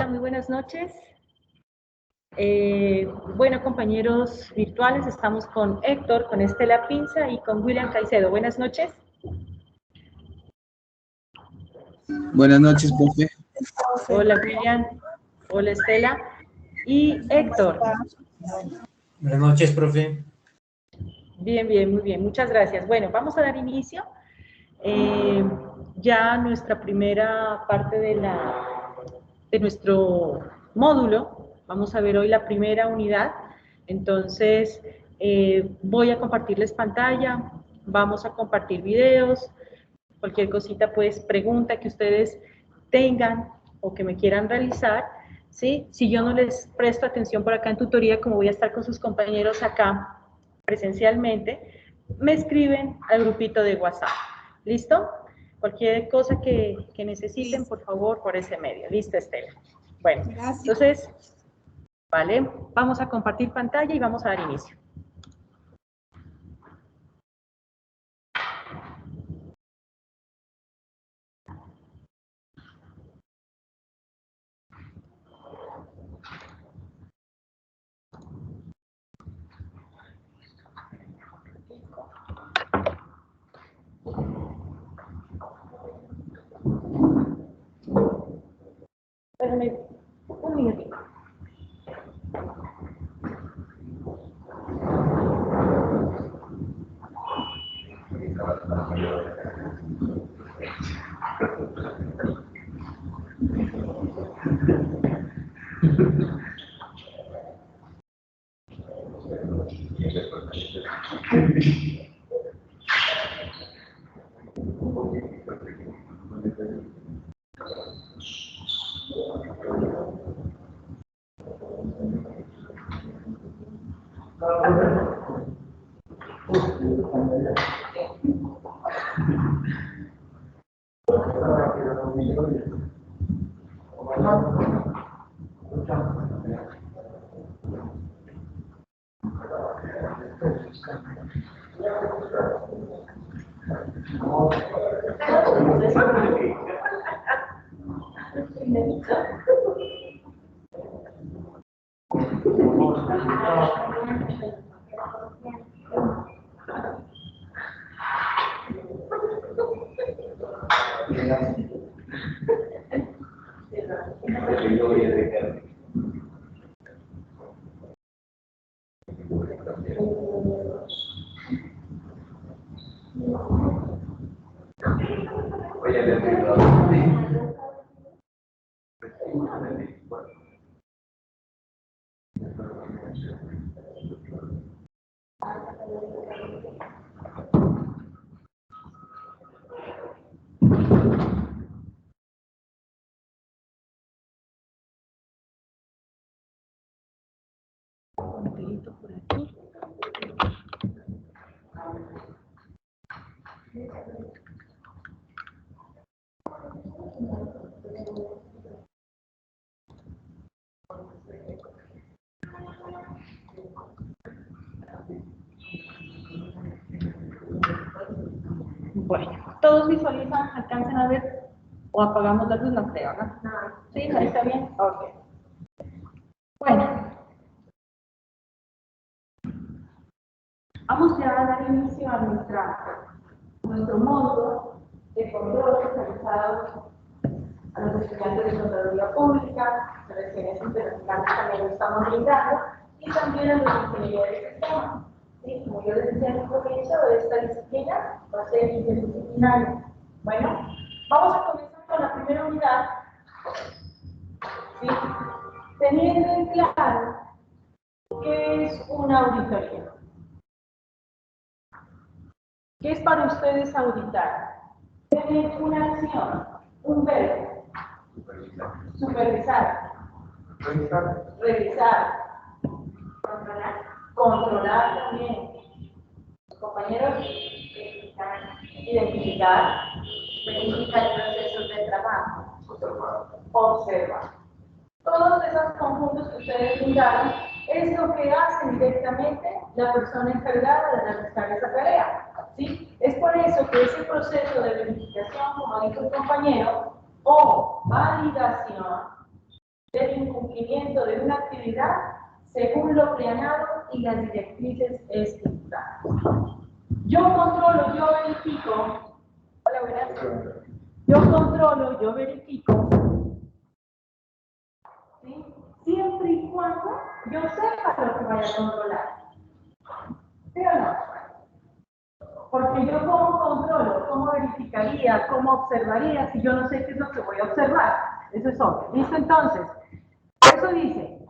Hola, muy buenas noches. Bueno, compañeros virtuales, estamos con Héctor, con Estela Pinza y con William Caicedo. Buenas noches. Buenas noches, profe. Hola, William. Hola, Estela. Y Héctor. Buenas noches, profe. Bien, bien, muy bien. Muchas gracias. Bueno, vamos a dar inicio. Ya nuestra primera parte de nuestro módulo. Vamos a ver hoy la primera unidad. Entonces, voy a compartirles pantalla, vamos a compartir videos, cualquier cosita, pues, pregunta que ustedes tengan o que me quieran realizar, ¿sí? Si yo no les presto atención por acá en tutoría, como voy a estar con sus compañeros acá presencialmente, me escriben al grupito de WhatsApp, ¿listo? Cualquier cosa que necesiten, por favor, por ese medio. ¿Listo, Estela? Bueno, entonces, vale, vamos a compartir pantalla y vamos a dar inicio. Espérame un minutito. Por aquí. Bueno, ¿todos visualizan, alcanzan a ver? ¿O apagamos la luz? No creo, ¿no? ¿Sí? ¿Ahí está bien? Ok. Bueno. Vamos ya a dar inicio a nuestro módulo de control realizado a los estudiantes de Contaduría Pública, relaciones internacionales también lo estamos brindando, y también a los ingenieros de sistemas. ¿Sí? Como yo les decía al comienzo, esta disciplina va a ser interdisciplinaria. Bueno, vamos a comenzar con la primera unidad, ¿sí? Teniendo en claro qué es una auditoría. ¿Qué es para ustedes auditar? Tener una acción, un verbo. Supervisar. Revisar. Controlar también. Los compañeros identificar. Verificar procesos de trabajo. Observar. Todos esos conjuntos que ustedes brindaron es lo que hace directamente la persona encargada de realizar esa tarea. ¿Sí? Es por eso que ese proceso de verificación, como dijo el compañero, o validación, del incumplimiento de una actividad según lo planeado y las directrices estipuladas. Yo controlo, yo verifico. Hola, buenas. Yo controlo, yo verifico. ¿Sí? Siempre y cuando yo sepa lo que vaya a controlar. ¿Sí o no? Porque yo cómo controlo, cómo verificaría, cómo observaría si yo no sé qué es lo que voy a observar. Eso es obvio. ¿Listo? Entonces, eso dice,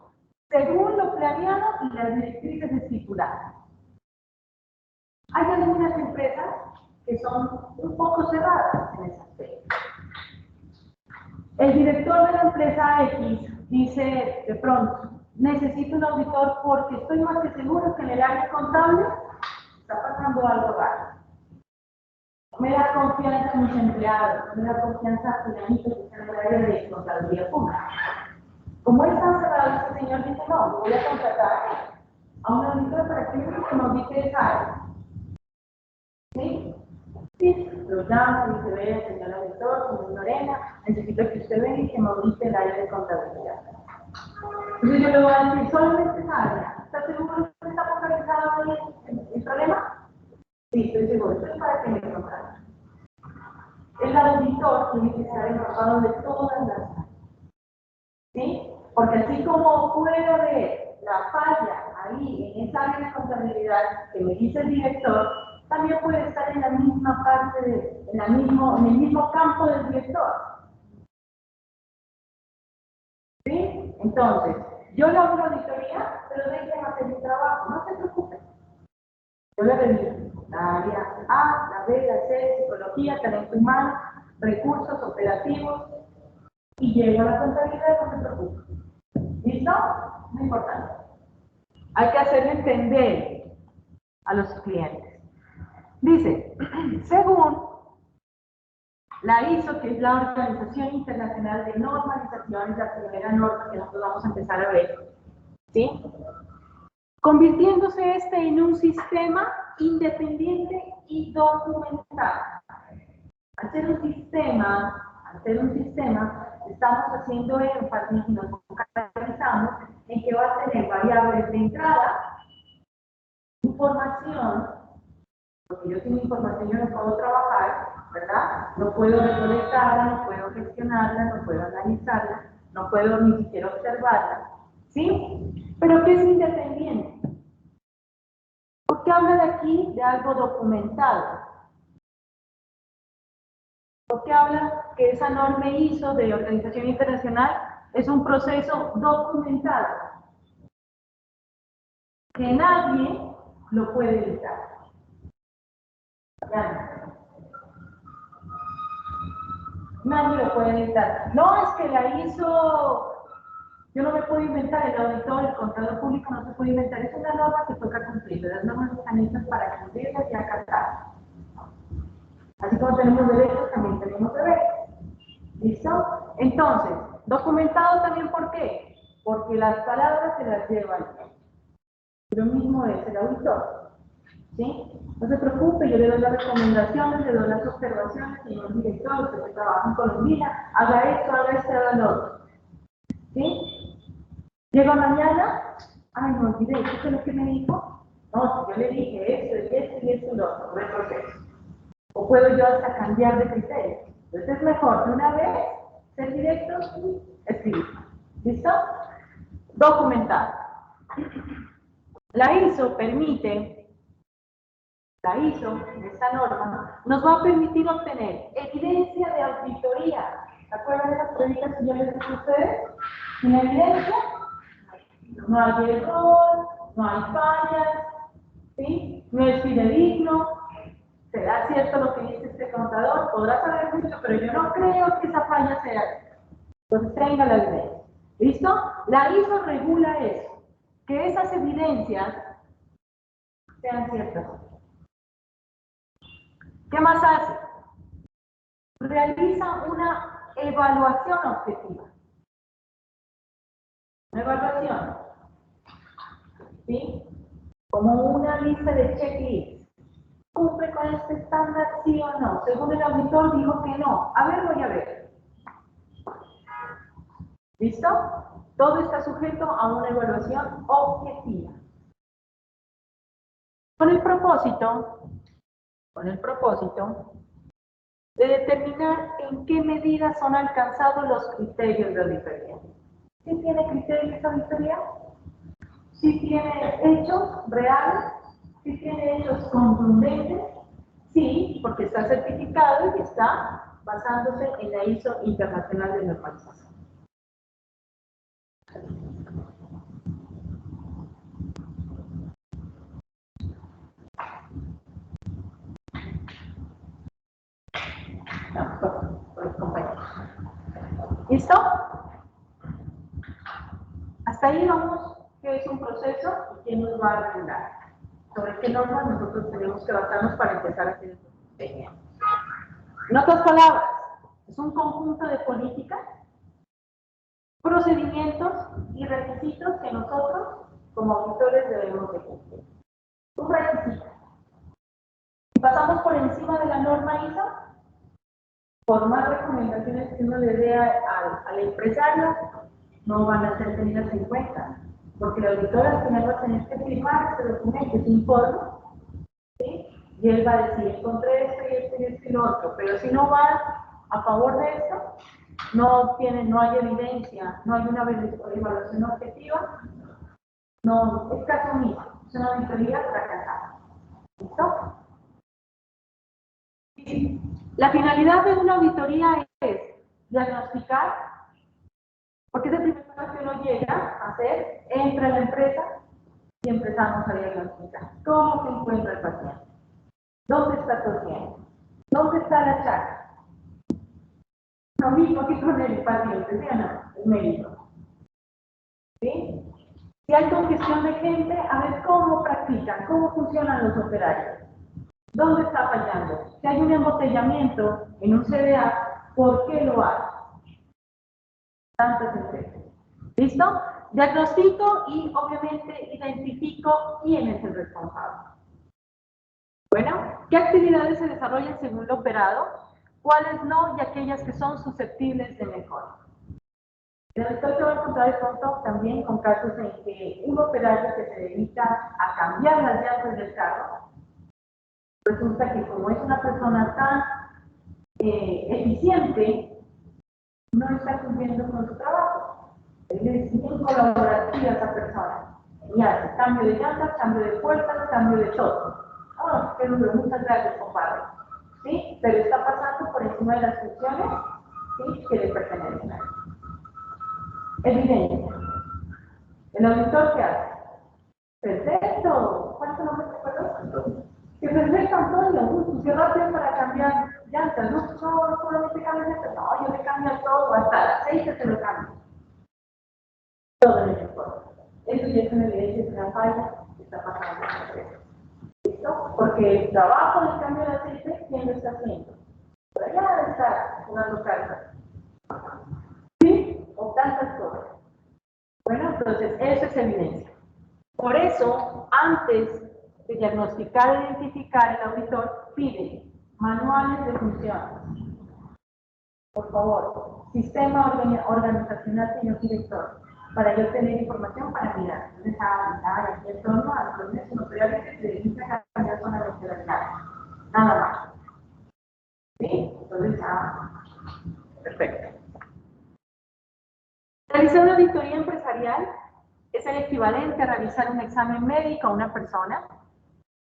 según lo planeado y las directrices estipuladas. Hay algunas empresas que son un poco cerradas en ese aspecto. El director de la empresa X dice de pronto, necesito un auditor porque estoy más que seguro que en el área contable está pasando algo raro. Me da confianza a mis empleados, me da confianza a fulanito que está en el área de contabilidad pública. Como es tan cerrado, este señor dice, no, voy a contratar a un auditor para que me audite esa área. ¿Sí? Sí, lo llamo y dice, vea, señor auditor, señor Lorena, necesito que usted venga y que me audite el área de contabilidad. Entonces yo le voy a decir, solamente esa área. ¿Está seguro que está focalizado ahí el problema? Sí, estoy seguro. Esto es para que me contrate. El auditor tiene que estar encargado de todas las áreas. ¿Sí? Porque así como puedo ver la falla ahí en esa área de contabilidad que me dice el director, también puede estar en la misma parte, en el mismo campo del director. ¿Sí? Entonces, yo le hago una auditoría, pero déjenme hacer mi trabajo, no se preocupen. Yo le reviso la área A, la B, la C, psicología, talento humano, recursos operativos, y llego a la contabilidad, no se preocupen. ¿Listo? Muy importante. Hay que hacerle entender a los clientes. Dice, según la ISO, que es la Organización Internacional de Normalización, la primera norma que nosotros vamos a empezar a ver, ¿sí? Convirtiéndose este en un sistema independiente y documentado. Al ser un sistema, estamos haciendo énfasis y nos focalizamos en que va a tener variables de entrada, información, porque yo sin información yo no puedo trabajar, ¿verdad? No puedo recolectarla, no puedo gestionarla, no puedo analizarla, no puedo ni siquiera observarla, ¿sí? Pero ¿qué es independiente? ¿Por qué habla de aquí de algo documentado? ¿Por qué habla que esa norma ISO de Organización Internacional es un proceso documentado? Que nadie lo puede evitar. Nadie lo puede evitar. No es que la ISO, yo no me puedo inventar, el auditor, el contador público no se puede inventar. Es una norma que toca cumplir. Las normas están hechas para cumplirlas y acatarlas. Así como tenemos derechos, también tenemos deberes. ¿Listo? Entonces, documentado también, ¿por qué? Porque las palabras se las llevan. Lo mismo es el auditor. ¿Sí? No se preocupe, yo le doy las recomendaciones, le doy las observaciones, señor director, usted que trabaja en Colombia, haga esto, haga lo otro. ¿Sí? Llega mañana, ay, no olvidé, ¿qué fue lo que me dijo? No, si yo le dije esto y esto y lo otro, retroceso. O puedo yo hasta cambiar de criterio. Entonces es mejor de una vez ser directo y escribir. ¿Listo? Documentar. La ISO permite, esta norma, nos va a permitir obtener evidencia de auditoría. ¿Se acuerdan de las preguntas que yo les dije a ustedes? Sin evidencia, no hay error, no hay fallas, ¿sí? No es fidedigno. ¿Será cierto lo que dice este contador? Podrá saber mucho, pero yo no creo que esa falla sea. Entonces tenga la evidencia. ¿Listo? La ISO regula eso, que esas evidencias sean ciertas. ¿Qué más hace? Realiza una evaluación objetiva. Una evaluación, ¿sí? Como una lista de checklists. ¿Cumple con este estándar, sí o no? Según el auditor dijo que no. A ver, voy a ver. ¿Listo? Todo está sujeto a una evaluación objetiva. Con el propósito de determinar en qué medida son alcanzados los criterios de auditoría. ¿Sí tiene criterios de auditoría? ¿Sí tiene hechos reales? ¿Sí tiene hechos contundentes? Sí, porque está certificado y está basándose en la ISO Internacional de Normalización. Por compañeros. ¿Listo? Hasta ahí vamos, que es un proceso y quién nos va a regular. Sobre qué normas nosotros tenemos que basarnos para empezar a hacer el procedimiento. En otras palabras, es un conjunto de políticas, procedimientos y requisitos que nosotros, como auditores, debemos de cumplir. Un requisito. Si pasamos por encima de la norma ISO, por más recomendaciones que uno le dé al empresario, no van a ser tenidas en cuenta, porque la auditora al final va a tener que firmar este documento, ese informe, ¿sí? Y él va a decir, encontré esto y esto y esto y lo otro, pero si no va a favor de esto, no hay evidencia, no hay una evaluación objetiva, no, es caso omiso, es una auditoría fracasada. ¿Listo? La finalidad de una auditoría es diagnosticar, porque es el primer paso que uno llega a hacer, entra a la empresa y empezamos a diagnosticar. ¿Cómo se encuentra el paciente? ¿Dónde está tosiendo? ¿Dónde está la chaca? Lo mismo que con el paciente, ¿sí o no? El médico. ¿Sí? Si hay congestión de gente, a ver cómo practican, cómo funcionan los operarios. ¿Dónde está fallando? Si hay un embotellamiento en un CDA, ¿por qué lo hay? Tantas empresas. ¿Listo? Diagnostico y obviamente identifico quién es el responsable. Bueno, ¿qué actividades se desarrollan según lo operado? ¿Cuáles no? Y aquellas que son susceptibles de mejora. El auditor se va a encontrar de pronto también con casos en que un operario que se dedica a cambiar las llantas del carro, resulta que como es una persona tan eficiente, no está cumpliendo con su trabajo. Es bien colaborativa esa persona. Y hace cambio de llantas, cambio de puertas, cambio de todo. Ah, pero muchas gracias, compadre. ¿Sí? Pero está pasando por encima de las funciones, ¿sí?, que le pertenecen a él. Evidencia. ¿El auditor qué hace? Perfecto. ¿Cuál es tu nombre, te acuerdas? Que perfecto, Antonio. Qué rápido para cambiar llantas. No solamente cambio llantas. No, yo le cambio todo. Hasta el aceite se lo cambio. Todo en el informe. Eso ya es una evidencia, es una falla que está pasando en la empresa. ¿Listo? Porque el trabajo del cambio de aceite, ¿quién lo está haciendo? Por allá debe estar jugando cartas. ¿Sí? O tantas cosas. Bueno, entonces, eso es evidencia. Por eso, antes de diagnosticar e identificar, el auditor pide manuales de funciones. Por favor, sistema organizacional, señor director, para yo tener información para mirar. Entonces, aquí en torno a los procesos notariales que se dedican a cambiar solamente las llaves. Nada más. ¿Sí? Entonces, perfecto. Realizar una auditoría empresarial es el equivalente a realizar un examen médico a una persona,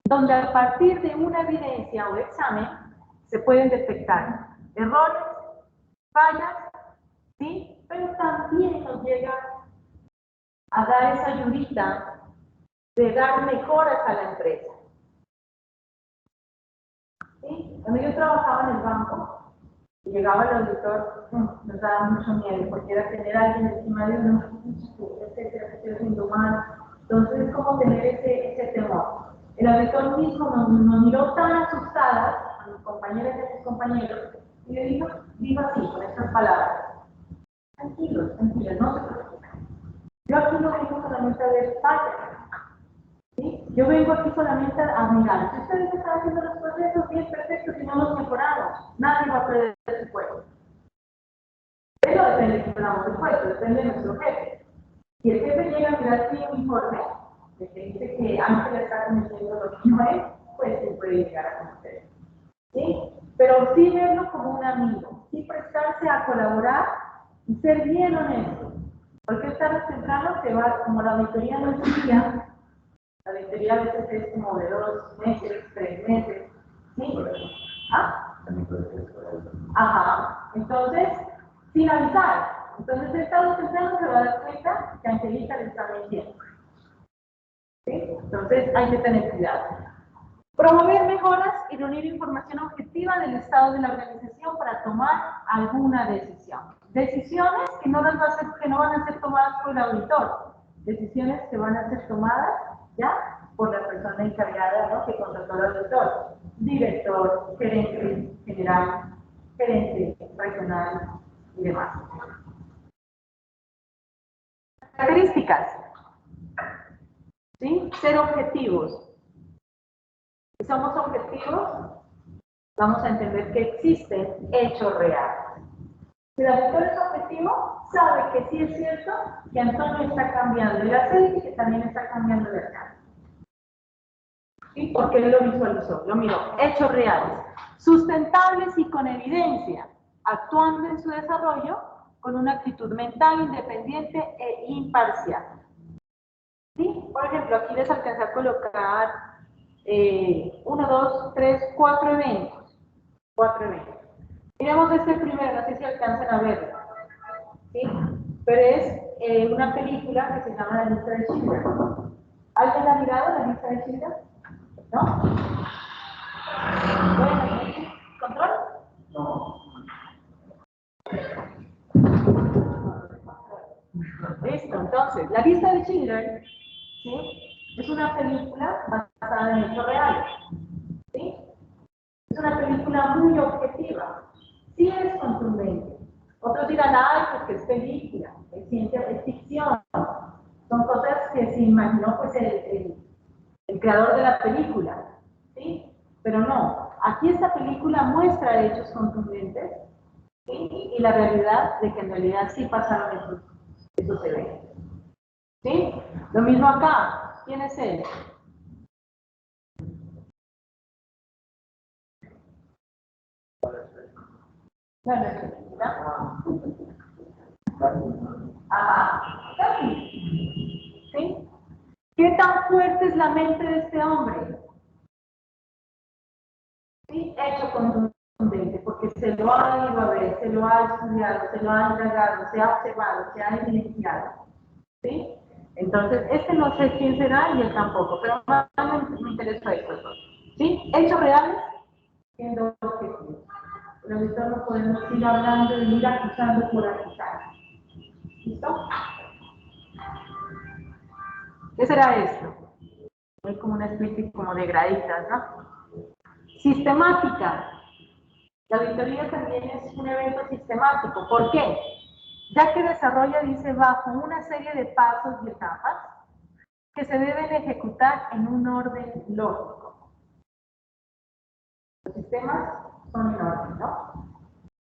donde a partir de una evidencia o examen se pueden detectar errores, fallas, ¿sí? Pero también nos llega a dar esa ayudita de dar mejoras a la empresa. ¿Sí? Cuando yo trabajaba en el banco, y llegaba el auditor, nos daba mucho miedo, porque era tener a alguien encima de uno, etcétera, que estoy haciendo mal. Entonces es como tener ese temor. El auditor mismo nos miró tan asustadas a mis compañeras y a sus compañeros, y le dijo así, con estas palabras: tranquilos, tranquilas, no se preocupen. Yo aquí no vengo solamente a ver fallas, ¿sí? Yo vengo aquí solamente a mirar. Si ustedes están haciendo los procesos bien perfectos y no los mejoramos, nadie va a perder su puesto. Eso depende de que ganamos el puesto, depende de nuestro jefe. Si el jefe llega a mirar su informe, de que dice que Ángela está cometiendo lo que no es, pues se puede llegar a conocer. ¿Sí? Pero sí verlo como un amigo, sí prestarse a colaborar y ser bien honesto. Porque tarde o temprano se va, como la auditoría no es un día, la auditoría a veces es como de 2 meses, 3 meses. ¿Sí? ¿Ah? Ajá. Entonces, sin avisar. Entonces, el tarde o temprano se va a dar cuenta que Angelita le está mintiendo. ¿Sí? Entonces, hay que tener cuidado. Promover mejoras y reunir información objetiva del estado de la organización para tomar alguna decisión. Decisiones que no van a ser tomadas por el auditor. Decisiones que van a ser tomadas ya por la persona encargada, ¿no?, que contrató al auditor. Director, gerente general, gerente regional y demás. Características. ¿Sí? Ser objetivos. Si somos objetivos, vamos a entender que existen hechos reales. Si el auditor es objetivo, sabe que sí es cierto que Antonio está cambiando el aceite y que también está cambiando de acá. ¿Sí? Porque él lo visualizó, lo miró. Hechos reales. Sustentables y con evidencia, actuando en su desarrollo con una actitud mental independiente e imparcial. ¿Sí? Por ejemplo, aquí les alcancé a colocar 1, 2, 3, 4 eventos. 4 eventos. Miremos este primero, no sé si alcanzan a verlo. ¿Sí? Pero es una película que se llama La lista de Schindler. ¿Alguien ha mirado La lista de Schindler? ¿No? Bueno, ¿control? No. Listo, entonces, La lista de Schindler, ¿sí?, es una película basada en hechos reales. ¿Sí? Es una película muy objetiva. Sí es contundente. Otros dirán, ay, porque es película, es ciencia, es ficción. Son cosas que se imaginó pues el creador de la película. ¿Sí? Pero no, aquí esta película muestra hechos contundentes, ¿sí?, y la realidad de que en realidad sí pasaron esos eventos. ¿Sí? Lo mismo acá. ¿Quién es él? Bueno, ajá. ¿Sí? ¿Qué tan fuerte es la mente de este hombre? ¿Sí? Hecho contundente, porque se lo ha ido a ver, se lo ha estudiado, se lo ha indagado, se ha observado, se ha evidenciado. ¿Sí? Entonces, este no sé quién será y él tampoco, pero más me interesa esto. ¿Sí? Hechos reales, siendo objetivos. El auditor no podemos ir hablando y ir acusando por acusar. ¿Listo? ¿Qué será esto? Es como una especie como de graditas, ¿no? Sistemática. La auditoría también es un evento sistemático. ¿Por qué? Ya que desarrolla, dice, bajo una serie de pasos y etapas que se deben ejecutar en un orden lógico. Los sistemas son en orden, ¿no?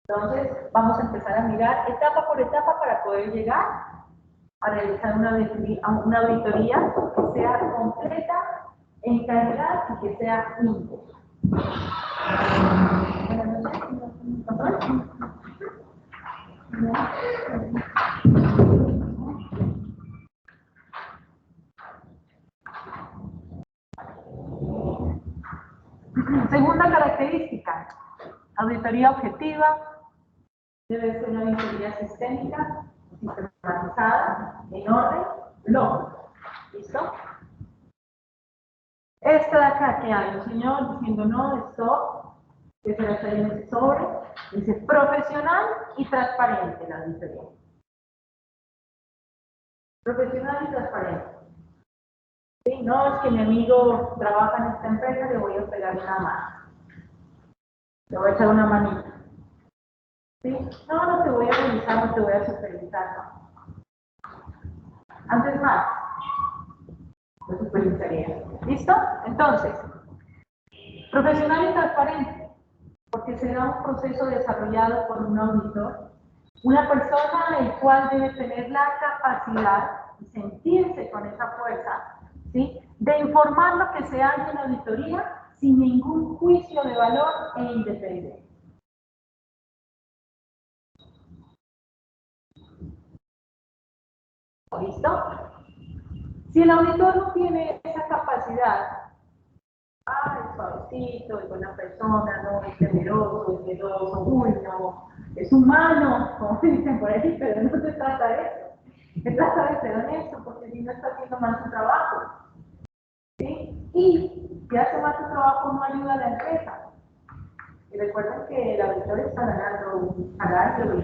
Entonces, vamos a empezar a mirar etapa por etapa para poder llegar a realizar una auditoría que sea completa, en calidad y que sea íntegra. Segunda característica, auditoría objetiva, debe ser una auditoría sistémica, sistematizada, en orden, lógico. ¿Listo? Esta de acá que hay un señor diciendo no, stop, que se le está en ese sobre, dice profesional y transparente la auditoría. Profesional y transparente. ¿Sí? No es que mi amigo trabaja en esta empresa, le voy a pegar una mano. Le voy a echar una manita. ¿Sí? No, no te voy a revisar, no te voy a supervisar, no. Antes más, lo supervisaría. ¿Listo? Entonces, profesional y transparente, porque será un proceso desarrollado por un auditor, una persona el cual debe tener la capacidad y sentirse con esa fuerza, ¿sí?, de informar lo que se hace en la auditoría sin ningún juicio de valor e independencia. ¿Listo? Si el auditor no tiene esa capacidad, es suavecito, es buena persona, no es temeroso, es miedoso, uy, no, es humano, como dicen por ahí, pero no se trata de eso. Se trata de ser honesto, porque si no está haciendo mal su trabajo, ¿sí? Y si hace mal su trabajo no ayuda a la empresa. Y recuerden que el auditor está ganando un salario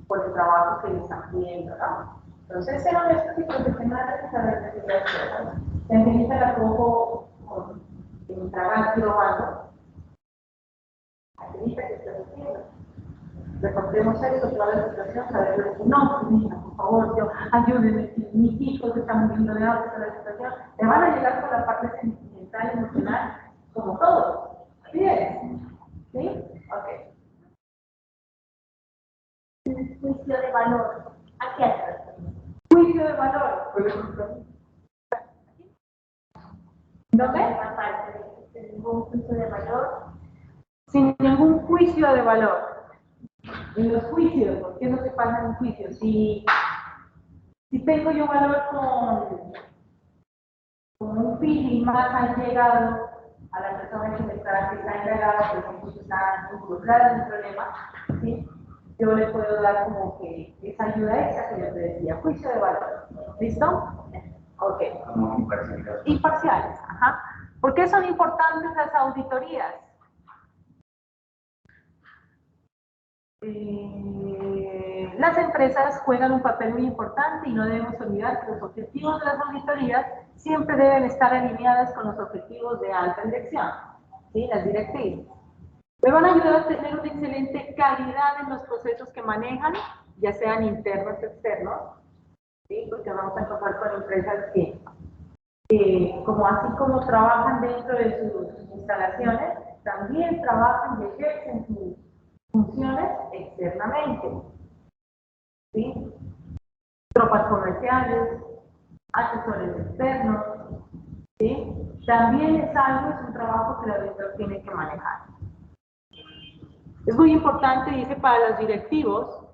por el trabajo que le están pidiendo, ¿no? Entonces, ser honestos y profesionales y saber decir las cosas. La gente la cojo con un trabajo robando. Aquí que estoy diciendo. Reportemos esto, toda la situación, saber decir, no, mira, por favor, yo, ayúdenme, mis hijos están muriendo de hambre con la situación. Le van a llegar por la parte sentimental, emocional, como todos. Así es. ¿Sí? Ok. Juicio de valor. ¿A qué haces? Juicio de valor. ¿Dónde? Aparte de ningún juicio de valor. Sin ningún juicio de valor. En los juicios, ¿por qué no se pasa en un juicio? Si tengo yo valor con un feeling más allegado a la persona que está encargada, por ejemplo, que está involucrada en el problema, ¿sí?, yo le puedo dar como que esa ayuda extra que yo te decía, juicio de valor. ¿Listo? Ok. Imparciales. Ajá. ¿Por qué son importantes las auditorías? Las empresas juegan un papel muy importante y no debemos olvidar que los objetivos de las auditorías siempre deben estar alineadas con los objetivos de alta dirección, ¿sí?, las directrices. Me van a ayudar a tener una excelente calidad en los procesos que manejan, ya sean internos o externos, ¿sí?, porque vamos a encontrar con empresas que, así como trabajan dentro de sus instalaciones, también trabajan y ejercen sus funciones externamente, ¿sí? Tropas comerciales, asesores externos, ¿sí? También es un trabajo que el auditor tiene que manejar. Es muy importante, dice, para los directivos,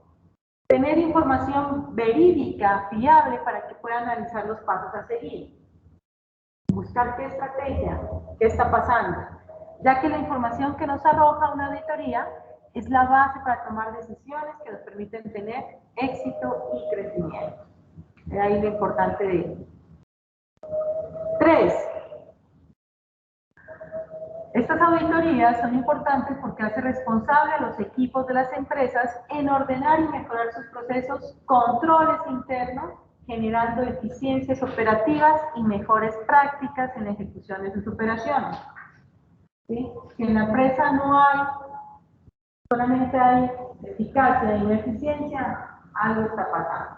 tener información verídica, fiable, para que puedan analizar los pasos a seguir. Buscar qué estrategia, qué está pasando, ya que la información que nos arroja una auditoría es la base para tomar decisiones que nos permiten tener éxito y crecimiento. De ahí lo importante de ello. 3. Estas auditorías son importantes porque hace responsable a los equipos de las empresas en ordenar y mejorar sus procesos, controles internos, generando eficiencias operativas y mejores prácticas en la ejecución de sus operaciones. ¿Sí? Si en la empresa no hay, solamente hay eficacia y no eficiencia, algo está pasando.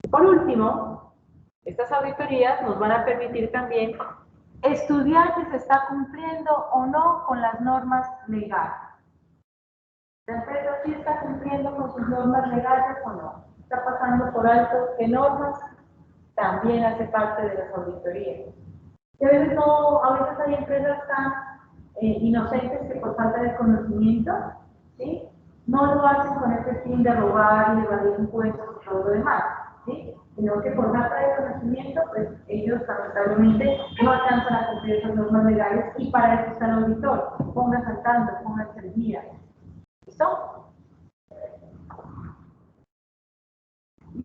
Por último, estas auditorías nos van a permitir también estudiar si se está cumpliendo o no con las normas legales. La empresa sí está cumpliendo con sus normas legales o no. Está pasando por alto qué normas, también hace parte de las auditorías. Y a veces hay empresas tan inocentes que por falta de conocimiento, ¿sí?, no lo hacen con ese fin de robar y de evadir impuestos y todo lo demás, ¿sí?, sino que por falta de conocimiento, pues ellos lamentablemente no alcanzan a cumplir esas normas legales, y para eso está el auditor. Pónganse al tanto, pónganse al día. ¿Listo?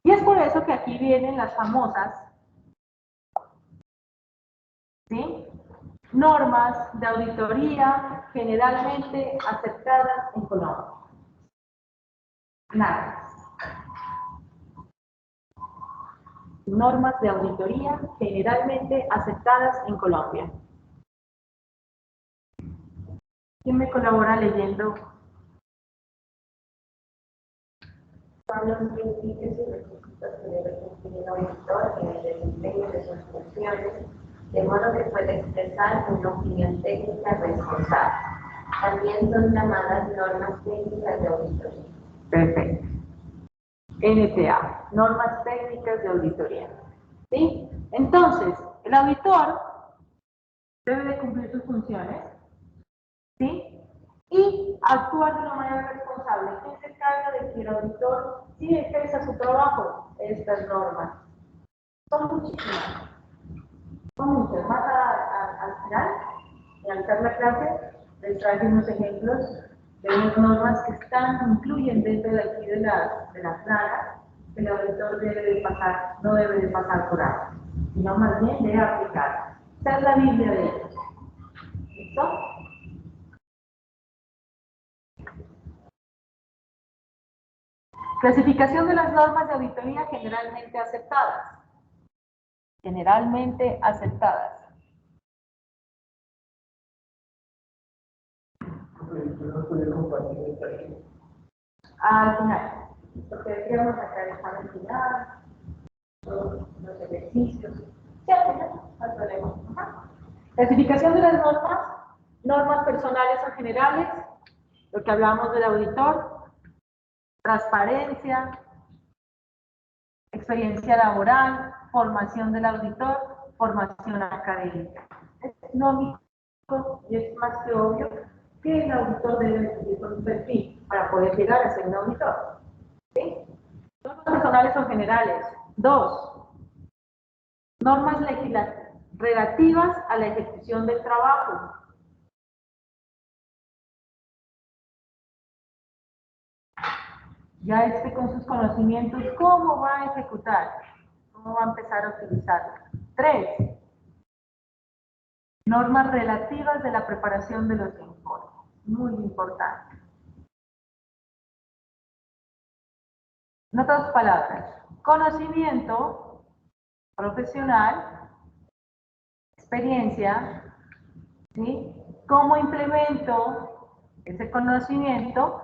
Y es por eso que aquí vienen las famosas, ¿sí?, normas de auditoría generalmente aceptadas en Colombia. Normas de auditoría generalmente aceptadas en Colombia. ¿Quién me colabora leyendo? Son los principios y requisitos que debe cumplir el auditor en el desempeño de sus funciones, de modo que pueda expresar una opinión técnica responsable. También son llamadas normas técnicas de auditoría. Perfecto. NTA, normas técnicas de auditoría. ¿Sí? Entonces, el auditor debe de cumplir sus funciones, ¿sí? Y actuar de una manera responsable. ¿Quién se encarga de que el auditor sí ejerza su trabajo? Estas normas. Son muchísimas. Son muchas. Más al final, al hacer la clase, les traigo unos ejemplos de unas normas que incluyen dentro de aquí de las planas, que el auditor debe de pasar, no debe de pasar por alto, sino más bien debe aplicar. Esta es la Biblia de ellos. ¿Listo? Clasificación de las normas de auditoría generalmente aceptadas. Generalmente aceptadas. Al final, porque decíamos acá el examen final, los ejercicios. Sí, al final, no hay problema. Clasificación de las normas. Normas personales o generales, lo que hablamos del auditor. Transparencia, experiencia laboral, formación del auditor, formación académica. Es lógico y es más que obvio que el auditor debe cumplir con un perfil para poder llegar a ser un auditor. ¿Sí? Normas personales o generales. 2. Normas relativas a la ejecución del trabajo. Ya con sus conocimientos, ¿cómo va a ejecutar? ¿Cómo va a empezar a utilizarla? 3. Normas relativas de la preparación de los informes. Muy importante. En otras palabras, conocimiento profesional, experiencia, ¿sí? Cómo implemento ese conocimiento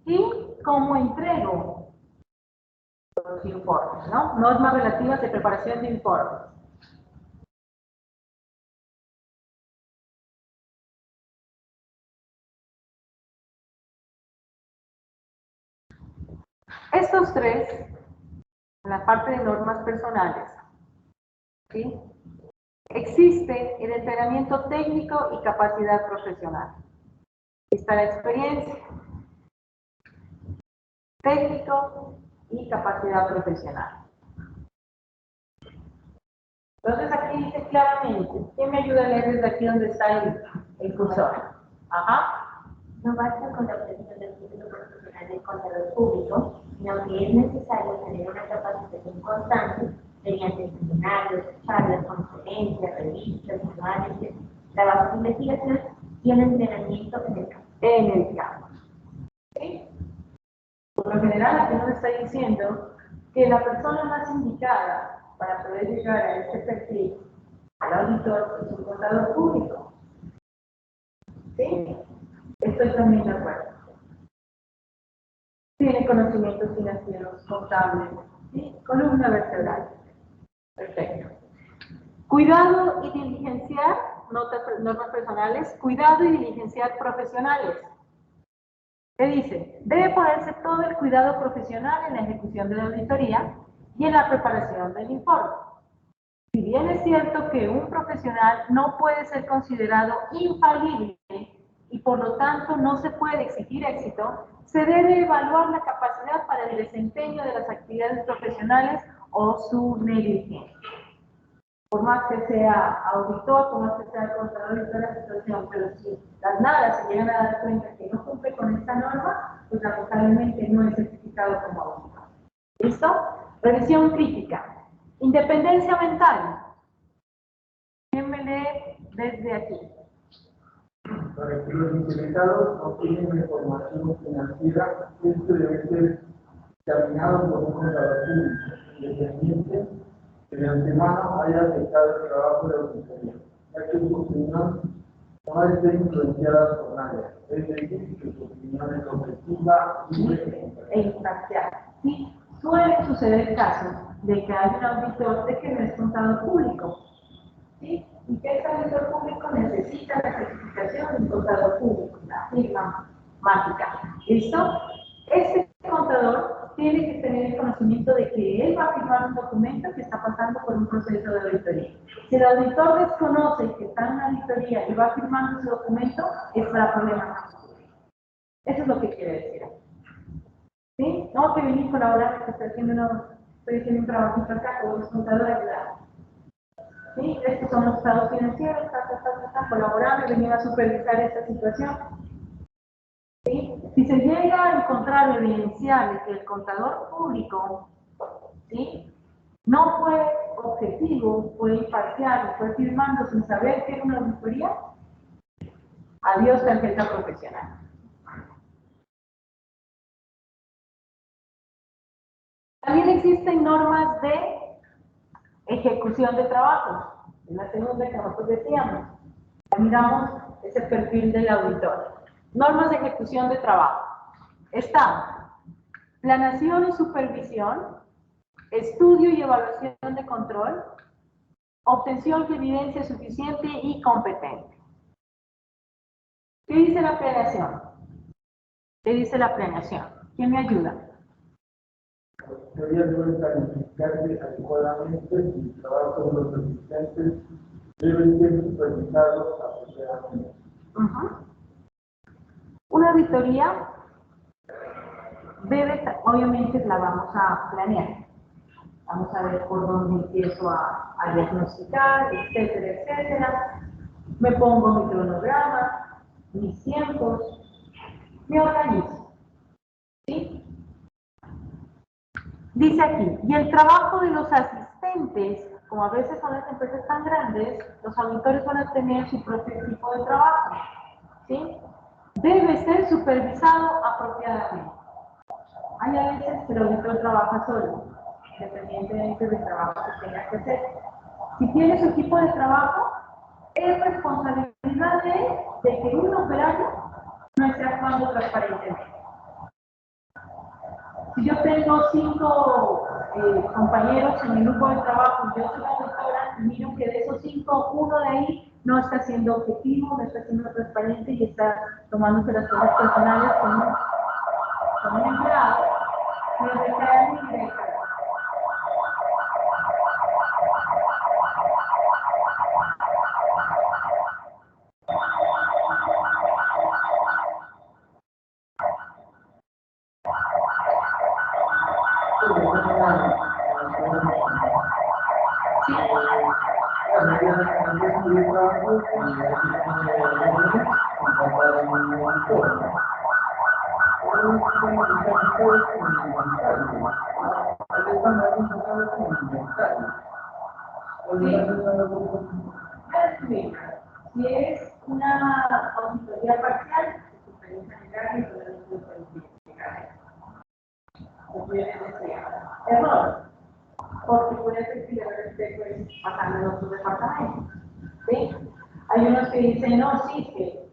y cómo entrego los informes, ¿no? Normas relativas de preparación de informes. Estos tres, en la parte de normas personales, ¿sí? Existe el entrenamiento técnico y capacidad profesional. Está la experiencia, técnico y capacidad profesional. Entonces aquí dice claramente, ¿quién me ayuda a leer desde aquí donde está el cursor? Ajá. No basta con la obtención del título profesional del contador público, sino que es necesario tener una capacitación constante mediante seminarios, charlas, conferencias, revistas, análisis, trabajos de investigación y el entrenamiento en el campo. ¿Sí? Por lo general, aquí nos está diciendo que la persona más indicada para poder llegar a este perfil al auditor es un contador público. ¿Sí? Estoy también de acuerdo. Tiene conocimientos financieros, contables, ¿sí? Columna vertebral. Perfecto. Cuidado y diligenciar, normas personales, cuidado y diligenciar profesionales. ¿Qué dice? Debe ponerse todo el cuidado profesional en la ejecución de la auditoría y en la preparación del informe. Si bien es cierto que un profesional no puede ser considerado infalible y por lo tanto no se puede exigir éxito, se debe evaluar la capacidad para el desempeño de las actividades profesionales o su negligencia. Por más que sea auditor, por más que sea contador de toda la situación, pero si las nadas se llegan a dar cuenta que no cumple con esta norma, pues lamentablemente no es certificado como auditor. ¿Listo? Revisión crítica. Independencia mental. ¿Quién me lee desde aquí? Para que los interesados obtengan información financiera, esto debe ser examinado por un contador público independiente que de antemano haya aceptado el trabajo de auditoría, ya que su opinión no esté influenciada por nadie, es decir, que su opinión es objetiva, libre e imparcial. Sí, suele suceder casos de que hay un auditor de que no es contador público. ¿Sí? Y que este auditor público necesita la certificación de un contador público, la firma mágica. ¿Listo? Este contador tiene que tener el conocimiento de que él va a firmar un documento que está pasando por un proceso de auditoría. Si el auditor desconoce que está en una auditoría y va firmando ese documento, es para problemas. Eso es lo que quiere decir. ¿Sí? No, que venir a colaborar, que estoy haciendo un trabajito acá, como es contador de ayuda. ¿Sí? Estos son los estados financieros, colaborando, venir a supervisar esta situación. ¿Sí? Si se llega a encontrar evidencial que el contador público, ¿sí?, no fue objetivo, fue imparcial, fue firmando sin saber que era una auditoría, adiós tarjeta profesional. También existen normas de ejecución de trabajo. En la segunda que nosotros decíamos, miramos ese perfil del auditor. Normas de ejecución de trabajo. Está planeación y supervisión, estudio y evaluación de control, obtención de evidencia suficiente y competente. ¿Qué dice la planeación? ¿Qué dice la planeación? ¿Quién me ayuda? Debería planificarse adecuadamente y el trabajo de los asistentes deben ser supervisados apropiadamente. Una auditoría debe, obviamente la vamos a planear. Vamos a ver por dónde empiezo a diagnosticar, etcétera, etcétera. Me pongo mi cronograma, mis tiempos, me organizo. ¿Sí? Dice aquí, y el trabajo de los asistentes, como a veces son las empresas tan grandes, los auditores van a tener su propio equipo de trabajo. ¿Sí? Debe ser supervisado apropiadamente. Hay a veces que el auditor trabaja solo, independientemente del trabajo que tenga que hacer. Si tiene su equipo de trabajo, es responsabilidad de que un operario no esté actuando transparentemente. Si yo tengo 5 compañeros en mi grupo de trabajo y yo soy la auditora, y miro que de esos 5, uno de ahí no está siendo objetivo, no está siendo transparente y está tomándose las cosas personales con un empleado, me recae mi directa. Si es una auditoría parcial, se supervisa general y error, porque puede ser que el respeto es pasando en otros departamentos. ¿Sí? Hay unos que dicen, no, sí, que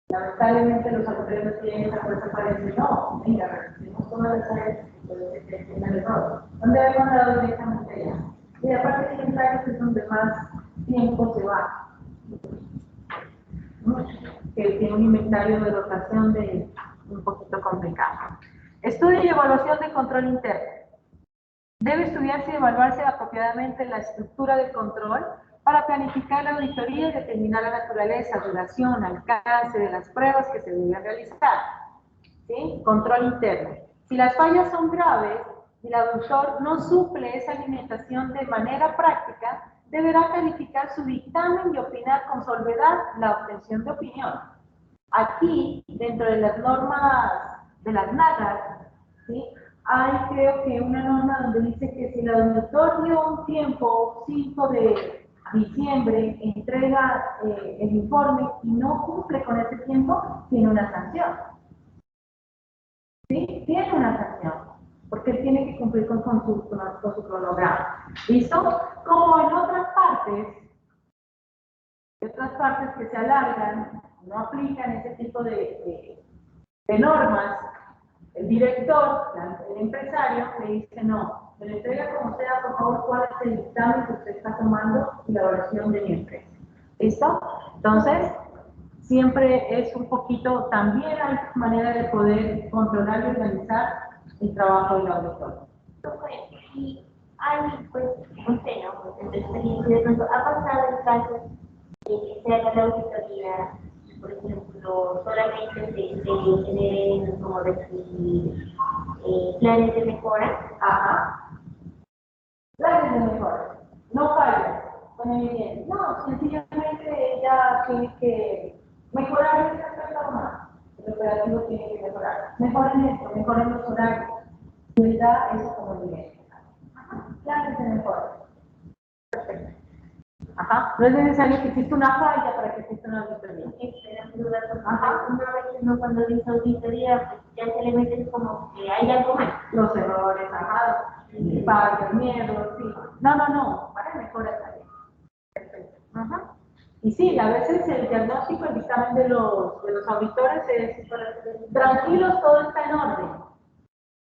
lamentablemente los auditores no tienen esa fuerza para decir, no, mira, revisemos todas las áreas que puede ser que tengan el error. ¿Dónde habíamos dado directamente allá? Y aparte de áreas es donde más tiempo se va. Que tiene un inventario de rotación de un poquito complicado. Estudio y evaluación de control interno. Debe estudiarse y evaluarse apropiadamente la estructura del control para planificar la auditoría y determinar la naturaleza, duración, alcance de las pruebas que se deben realizar. ¿Sí? Control interno. Si las fallas son graves y el auditor no suple esa alimentación de manera práctica, deberá calificar su dictamen y opinar con solvedad la obtención de opinión. Aquí, dentro de las normas de las NAGAS, ¿sí?, hay, creo que una norma donde dice que si el auditor dio un tiempo, 5 de diciembre, entrega el informe y no cumple con ese tiempo, tiene una sanción. ¿Sí? Tiene una sanción, porque él tiene que cumplir con su cronograma. ¿Listo? Como en otras partes que se alargan, no aplican ese tipo de normas, el director, el empresario, le dice, no, me lo entrega como sea, por favor, cuál es el dictamen que usted está tomando y la evaluación de mi empresa. ¿Listo? Entonces, siempre es un poquito, también hay manera de poder controlar y organizar el trabajo del auditor. Y hay, pues, no sé, ¿no? Pues, en tu experiencia de pronto ha pasado el caso de que se haga la auditoría, por ejemplo, solamente se generen como decir planes de mejora. Ajá. Planes de mejora. No fallan. Bueno, bien. No, sencillamente ella tiene que mejorar ese aspecto más. El operativo tiene que mejorar. Mejoren esto, mejoren los horarios. Les da eso como dinero. Planes de mejora. Perfecto. Ajá. No es necesario que exista una falla para que exista una auditoría. Ajá. Una vez uno cuando dice auditoría, pues ya se le mete como que hay algo más. Los errores, ajá. Fallos, miedos, sí. No. Para mejorar también. Perfecto. Ajá. Y sí, a veces el diagnóstico, el dictamen de los auditores es tranquilos, todo está en orden.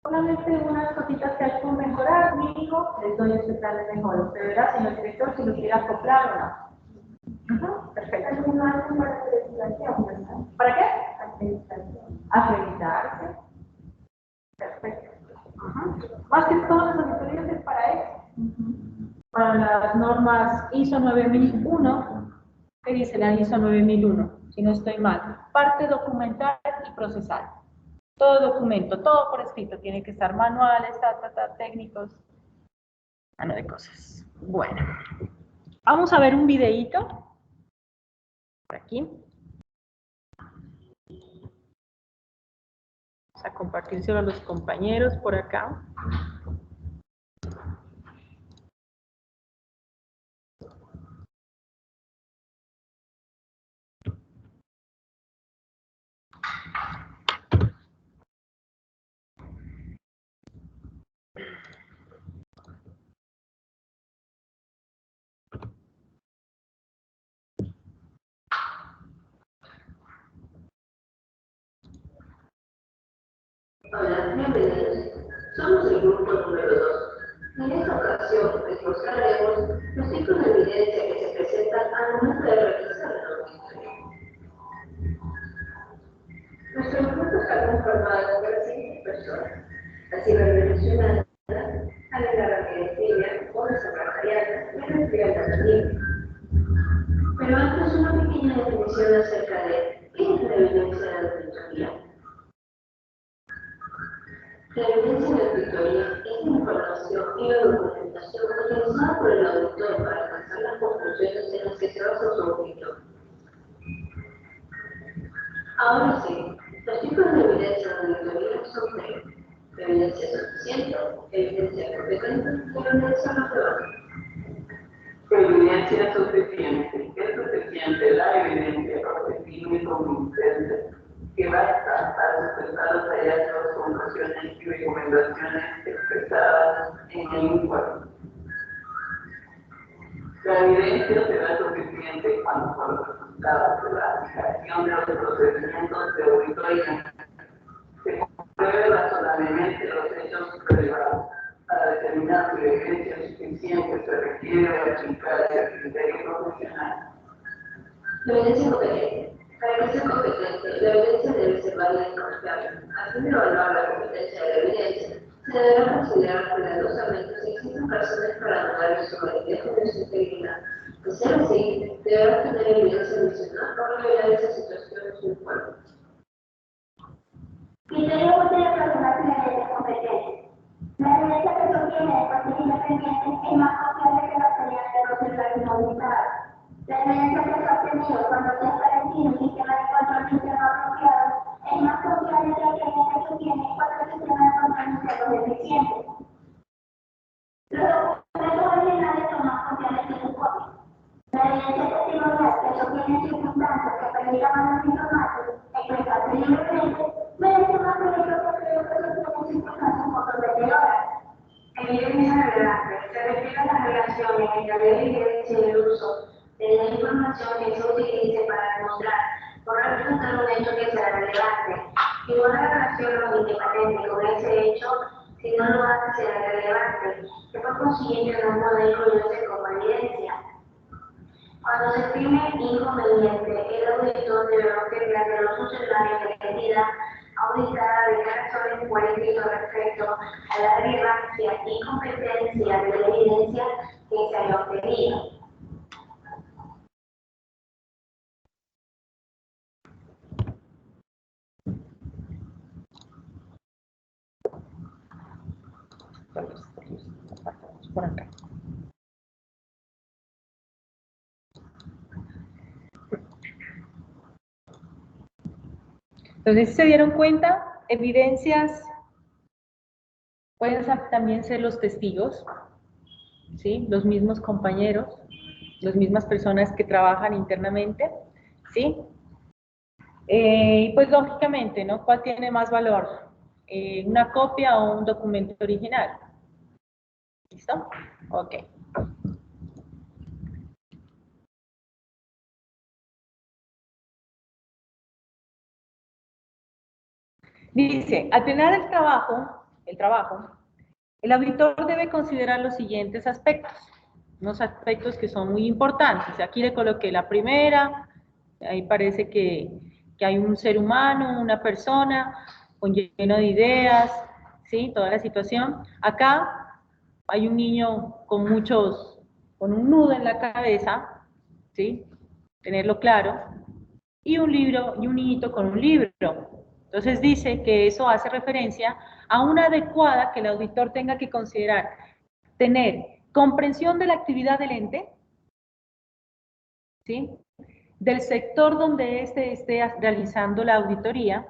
Solamente unas cositas que hay que mejorar, mínimo, les doy este plan de mejora. Usted verá, señor director, si lo quiere acoplar o no. Ajá, perfecto. También no hacen para acreditación, ¿verdad? ¿Para qué? Acreditación. Acreditarse. Perfecto. Ajá. Más que todas las auditorías es para eso. Para las normas ISO 9001, que dice la ISO 9001, si no estoy mal, parte documental y procesal. Todo documento, todo por escrito, tiene que estar manuales, técnicos, mano de cosas. Bueno, vamos a ver un videíto, por aquí. Vamos a compartírselo a los compañeros por acá. Hola, bienvenidos. Somos el grupo número 2. En esta ocasión les mostraremos los tipos de evidencia que se presentan al momento de realizar la auditoría. Nuestro grupo está conformado por las siguientes personas: la cibervenezolana, Alena Ramírez Villa, Gómez Abrahariana y Retriana Daniel. Pero antes una pequeña definición acerca de qué es la evidencia de la auditoría. La evidencia de auditoría es la información y la documentación utilizada por el auditor para alcanzar las conclusiones en las que se basa su audito. Ahora sí, los tipos de evidencia de auditoría son tres: evidencia suficiente, evidencia competente y evidencia relevante. Evidencia suficiente. Es suficiente la evidencia objetiva y convincente que basta para sustentar los hallazgos, conclusiones y recomendaciones expresadas en el informe. La evidencia será suficiente cuando por los resultados de la aplicación de los procedimientos de auditoría se compruebe razonablemente los hechos relevados. Para determinar si la evidencia suficiente se requiere aplicar el criterio profesional. La evidencia competente. Para que sea competente, la evidencia debe ser válida y confiable. A fin de evaluar la competencia de la evidencia, se deberá considerar cuidadosamente si existen razones para dudar su validez o de su integridad. De ser así, deberá tener evidencia adicional para revelar esa situación en su informe. Criterio útil de personas y la evidencia competente. La evidencia que se obtiene de fuentes independientes es más confiable que la teoría de los celulares auditados. La evidencia que se ha obtenido cuando se ha establecido un sistema de control interno apropiado es más confiable que aquella que se obtiene cuando el sistema de control interno es deficiente. Los documentos originales son más confiables que sus copias. La evidencia testimonial que se obtiene en circunstancias que permitan a los informantes expresarse libremente merece más crédito que aquello que se obtiene en circunstancias comprometedoras. Evidencia relevante se refiere a las relaciones entre la evidencia y el uso de la información que se utilice para demostrar o representar un hecho que sea relevante. Si no la relación no es independiente con ese hecho, si no lo hace será relevante, que por consiguiente no puede incluirse como evidencia. Cuando se estime inconveniente, el auditor deberá obtener de los funcionarios de la entidad auditar declaraciones políticas respecto a la relevancia y competencia de la evidencia que se haya obtenido. Por acá. Entonces, ¿se dieron cuenta? Evidencias pueden también ser los testigos, ¿sí? Los mismos compañeros, las mismas personas que trabajan internamente, ¿sí? Y pues lógicamente, ¿no? ¿Cuál tiene más valor? ¿Una copia o un documento original? ¿Listo? Ok. Dice, al terminar el auditor debe considerar los siguientes aspectos, unos aspectos que son muy importantes. Aquí le coloqué la primera, ahí parece que hay un ser humano, una persona, lleno de ideas, ¿sí? Toda la situación. Acá hay un niño con un nudo en la cabeza, ¿sí? Tenerlo claro. Y un libro, y un niñito con un libro. Entonces dice que eso hace referencia a una adecuada que el auditor tenga que considerar, tener comprensión de la actividad del ente, ¿sí? Del sector donde éste esté realizando la auditoría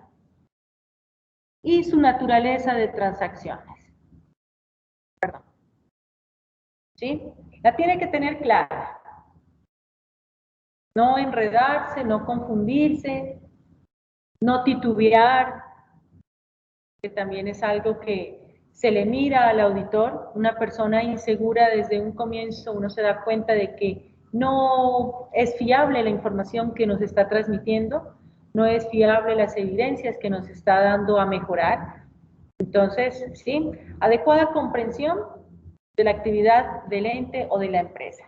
y su naturaleza de transacciones. Perdón. ¿Sí? La tiene que tener clara. No enredarse, no confundirse, no titubear, que también es algo que se le mira al auditor. Una persona insegura desde un comienzo, uno se da cuenta de que no es fiable la información que nos está transmitiendo, no es fiable las evidencias que nos está dando a mejorar. Entonces, sí, adecuada comprensión de la actividad del ente o de la empresa.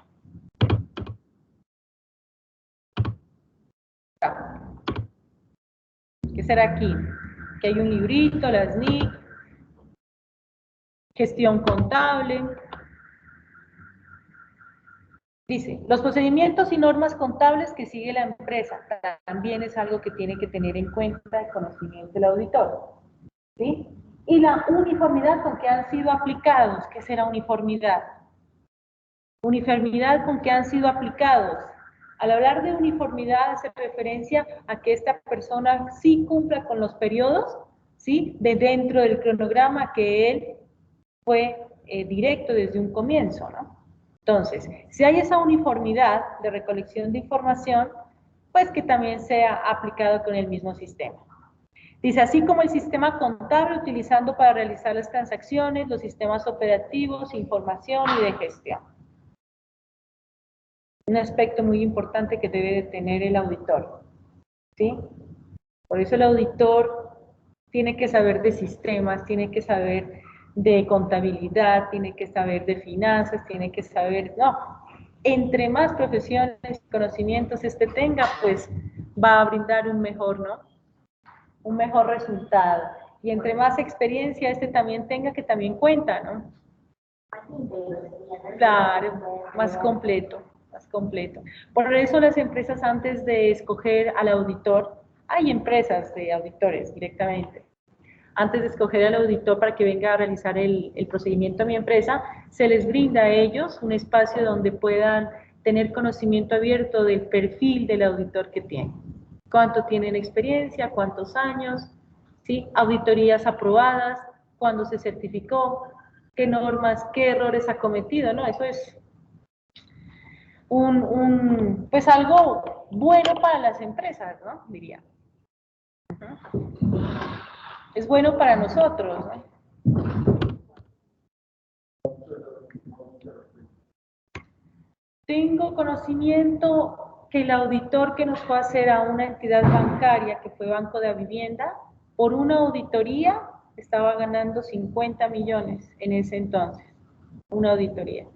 ¿Qué será aquí? Que hay un librito, las NIC, gestión contable. Dice, los procedimientos y normas contables que sigue la empresa también es algo que tiene que tener en cuenta el conocimiento del auditor, ¿sí? Y la uniformidad con que han sido aplicados. ¿Qué será uniformidad? Uniformidad con que han sido aplicados. Al hablar de uniformidad hace referencia a que esta persona sí cumpla con los periodos, ¿sí? De dentro del cronograma que él fue directo desde un comienzo, ¿no? Entonces, si hay esa uniformidad de recolección de información, pues que también sea aplicado con el mismo sistema. Dice, así como el sistema contable utilizando para realizar las transacciones, los sistemas operativos, información y de gestión. Un aspecto muy importante que debe de tener el auditor, ¿sí? Por eso el auditor tiene que saber de sistemas, tiene que saber de contabilidad, tiene que saber de finanzas, tiene que saber, no, entre más profesiones y conocimientos tenga, pues va a brindar un mejor, ¿no? Un mejor resultado. Y entre más experiencia también tenga, que también cuenta, ¿no? Claro, más completo, más completo. Por eso las empresas, antes de escoger al auditor, hay empresas de auditores directamente. Antes de escoger al auditor para que venga a realizar el procedimiento a mi empresa, se les brinda a ellos un espacio donde puedan tener conocimiento abierto del perfil del auditor que tienen. Cuánto tienen experiencia, cuántos años, ¿sí? Auditorías aprobadas, cuándo se certificó, qué normas, qué errores ha cometido, ¿no? Eso es pues algo bueno para las empresas, ¿no? Diría. Es bueno para nosotros, ¿no? Tengo conocimiento que el auditor que nos fue a hacer a una entidad bancaria, que fue Banco de Vivienda, por una auditoría estaba ganando 50 millones en ese entonces, una auditoría.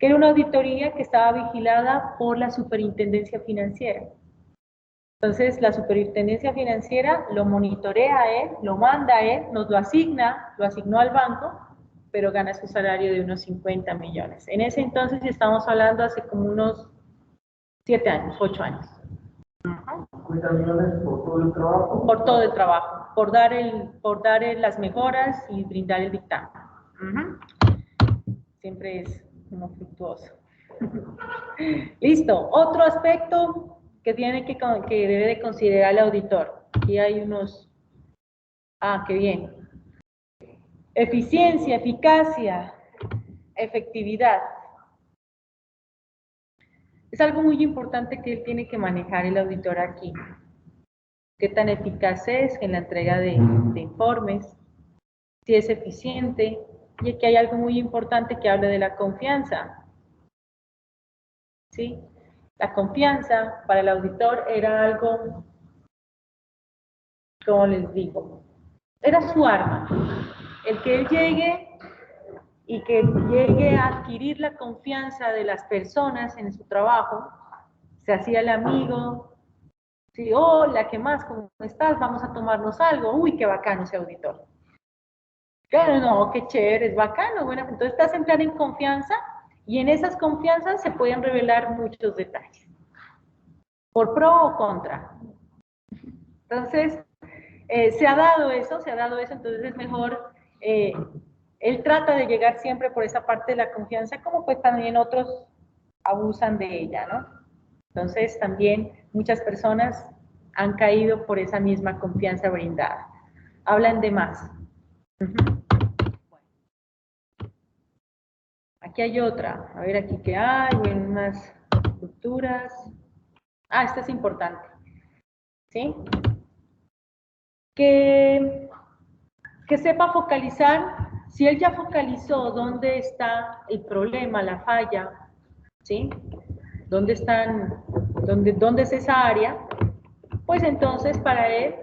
Que era una auditoría que estaba vigilada por la Superintendencia Financiera. Entonces, la superintendencia financiera lo monitorea a él, lo manda a él, nos lo asigna, lo asignó al banco, pero gana su salario de unos 50 millones. En ese entonces estamos hablando hace como unos 7 años, 8 años. 50 millones por todo el trabajo. Por todo el trabajo, por dar las mejoras y brindar el dictamen. Siempre es uno fructuoso. Listo. Otro aspecto que debe de considerar el auditor. Aquí hay unos... Ah, qué bien. Eficiencia, eficacia, efectividad. Es algo muy importante que él tiene que manejar el auditor aquí. ¿Qué tan eficaz es en la entrega de informes? Si es eficiente. Y aquí hay algo muy importante que habla de la confianza. ¿Sí? La confianza para el auditor era algo, como les digo, era su arma. El que él llegue y que llegue a adquirir la confianza de las personas en su trabajo, se hacía el amigo, sí, hola, ¿qué más? ¿Cómo estás? Vamos a tomarnos algo. Uy, qué bacano ese auditor. Claro, no, qué chévere, es bacano. Bueno, entonces estás entrando en confianza y en esas confianzas se pueden revelar muchos detalles, por pro o contra. Entonces, se ha dado eso, entonces es mejor, él trata de llegar siempre por esa parte de la confianza, como pues también otros abusan de ella, ¿no? Entonces, también muchas personas han caído por esa misma confianza brindada. Hablan de más. Aquí hay otra. A ver, aquí qué hay, bueno, unas estructuras. Ah, esta es importante. ¿Sí? Que sepa focalizar. Si él ya focalizó dónde está el problema, la falla, ¿sí? ¿Dónde es esa área? Pues entonces para él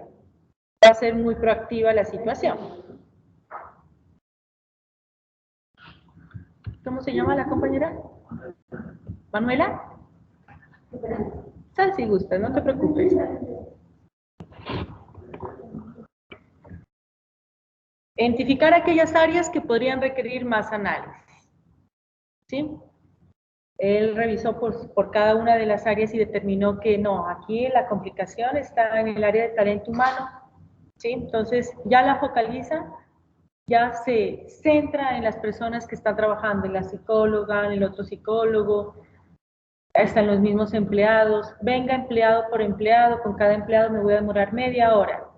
va a ser muy proactiva la situación. ¿Cómo se llama la compañera? ¿Manuela? Sal si gusta, no te preocupes. Identificar aquellas áreas que podrían requerir más análisis. ¿Sí? Él revisó por cada una de las áreas y determinó que no, aquí la complicación está en el área de talento humano. ¿Sí? Entonces ya la focaliza, ya se centra en las personas que están trabajando, en la psicóloga, en el otro psicólogo, están los mismos empleados. Venga empleado por empleado, con cada empleado me voy a demorar media hora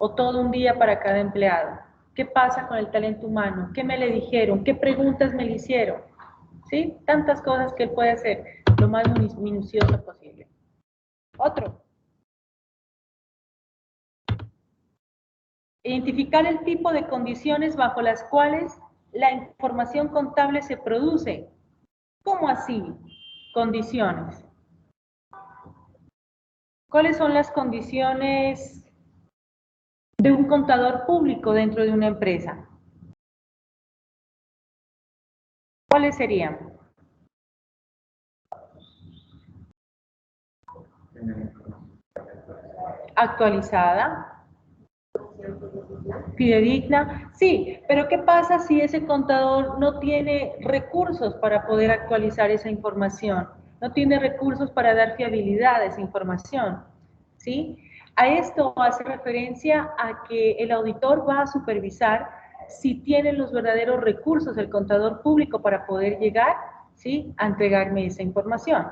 o todo un día para cada empleado. ¿Qué pasa con el talento humano? ¿Qué me le dijeron? ¿Qué preguntas me le hicieron? ¿Sí? Tantas cosas que él puede hacer lo más minucioso posible. Otro. Identificar el tipo de condiciones bajo las cuales la información contable se produce. ¿Cómo así? Condiciones. ¿Cuáles son las condiciones de un contador público dentro de una empresa? ¿Cuáles serían? Actualizada, fidedigna, sí, pero ¿qué pasa si ese contador no tiene recursos para poder actualizar esa información? No tiene recursos para dar fiabilidad a esa información, ¿sí? A esto hace referencia a que el auditor va a supervisar si tiene los verdaderos recursos el contador público para poder llegar, ¿sí?, a entregarme esa información.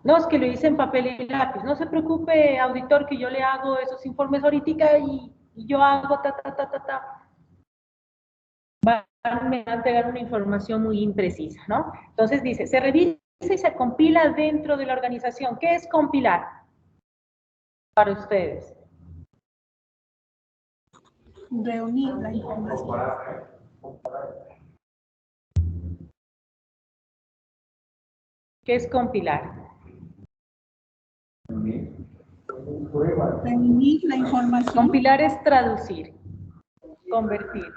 No, es que lo hice en papel y lápiz. No se preocupe, auditor, que yo le hago esos informes ahorita y yo hago me va a entregar una información muy imprecisa, ¿no? Entonces dice, se revisa y se compila dentro de la organización. ¿Qué es compilar para ustedes? Reunir la información. ¿Qué es compilar? Reunir la información. Compilar es traducir, convertir,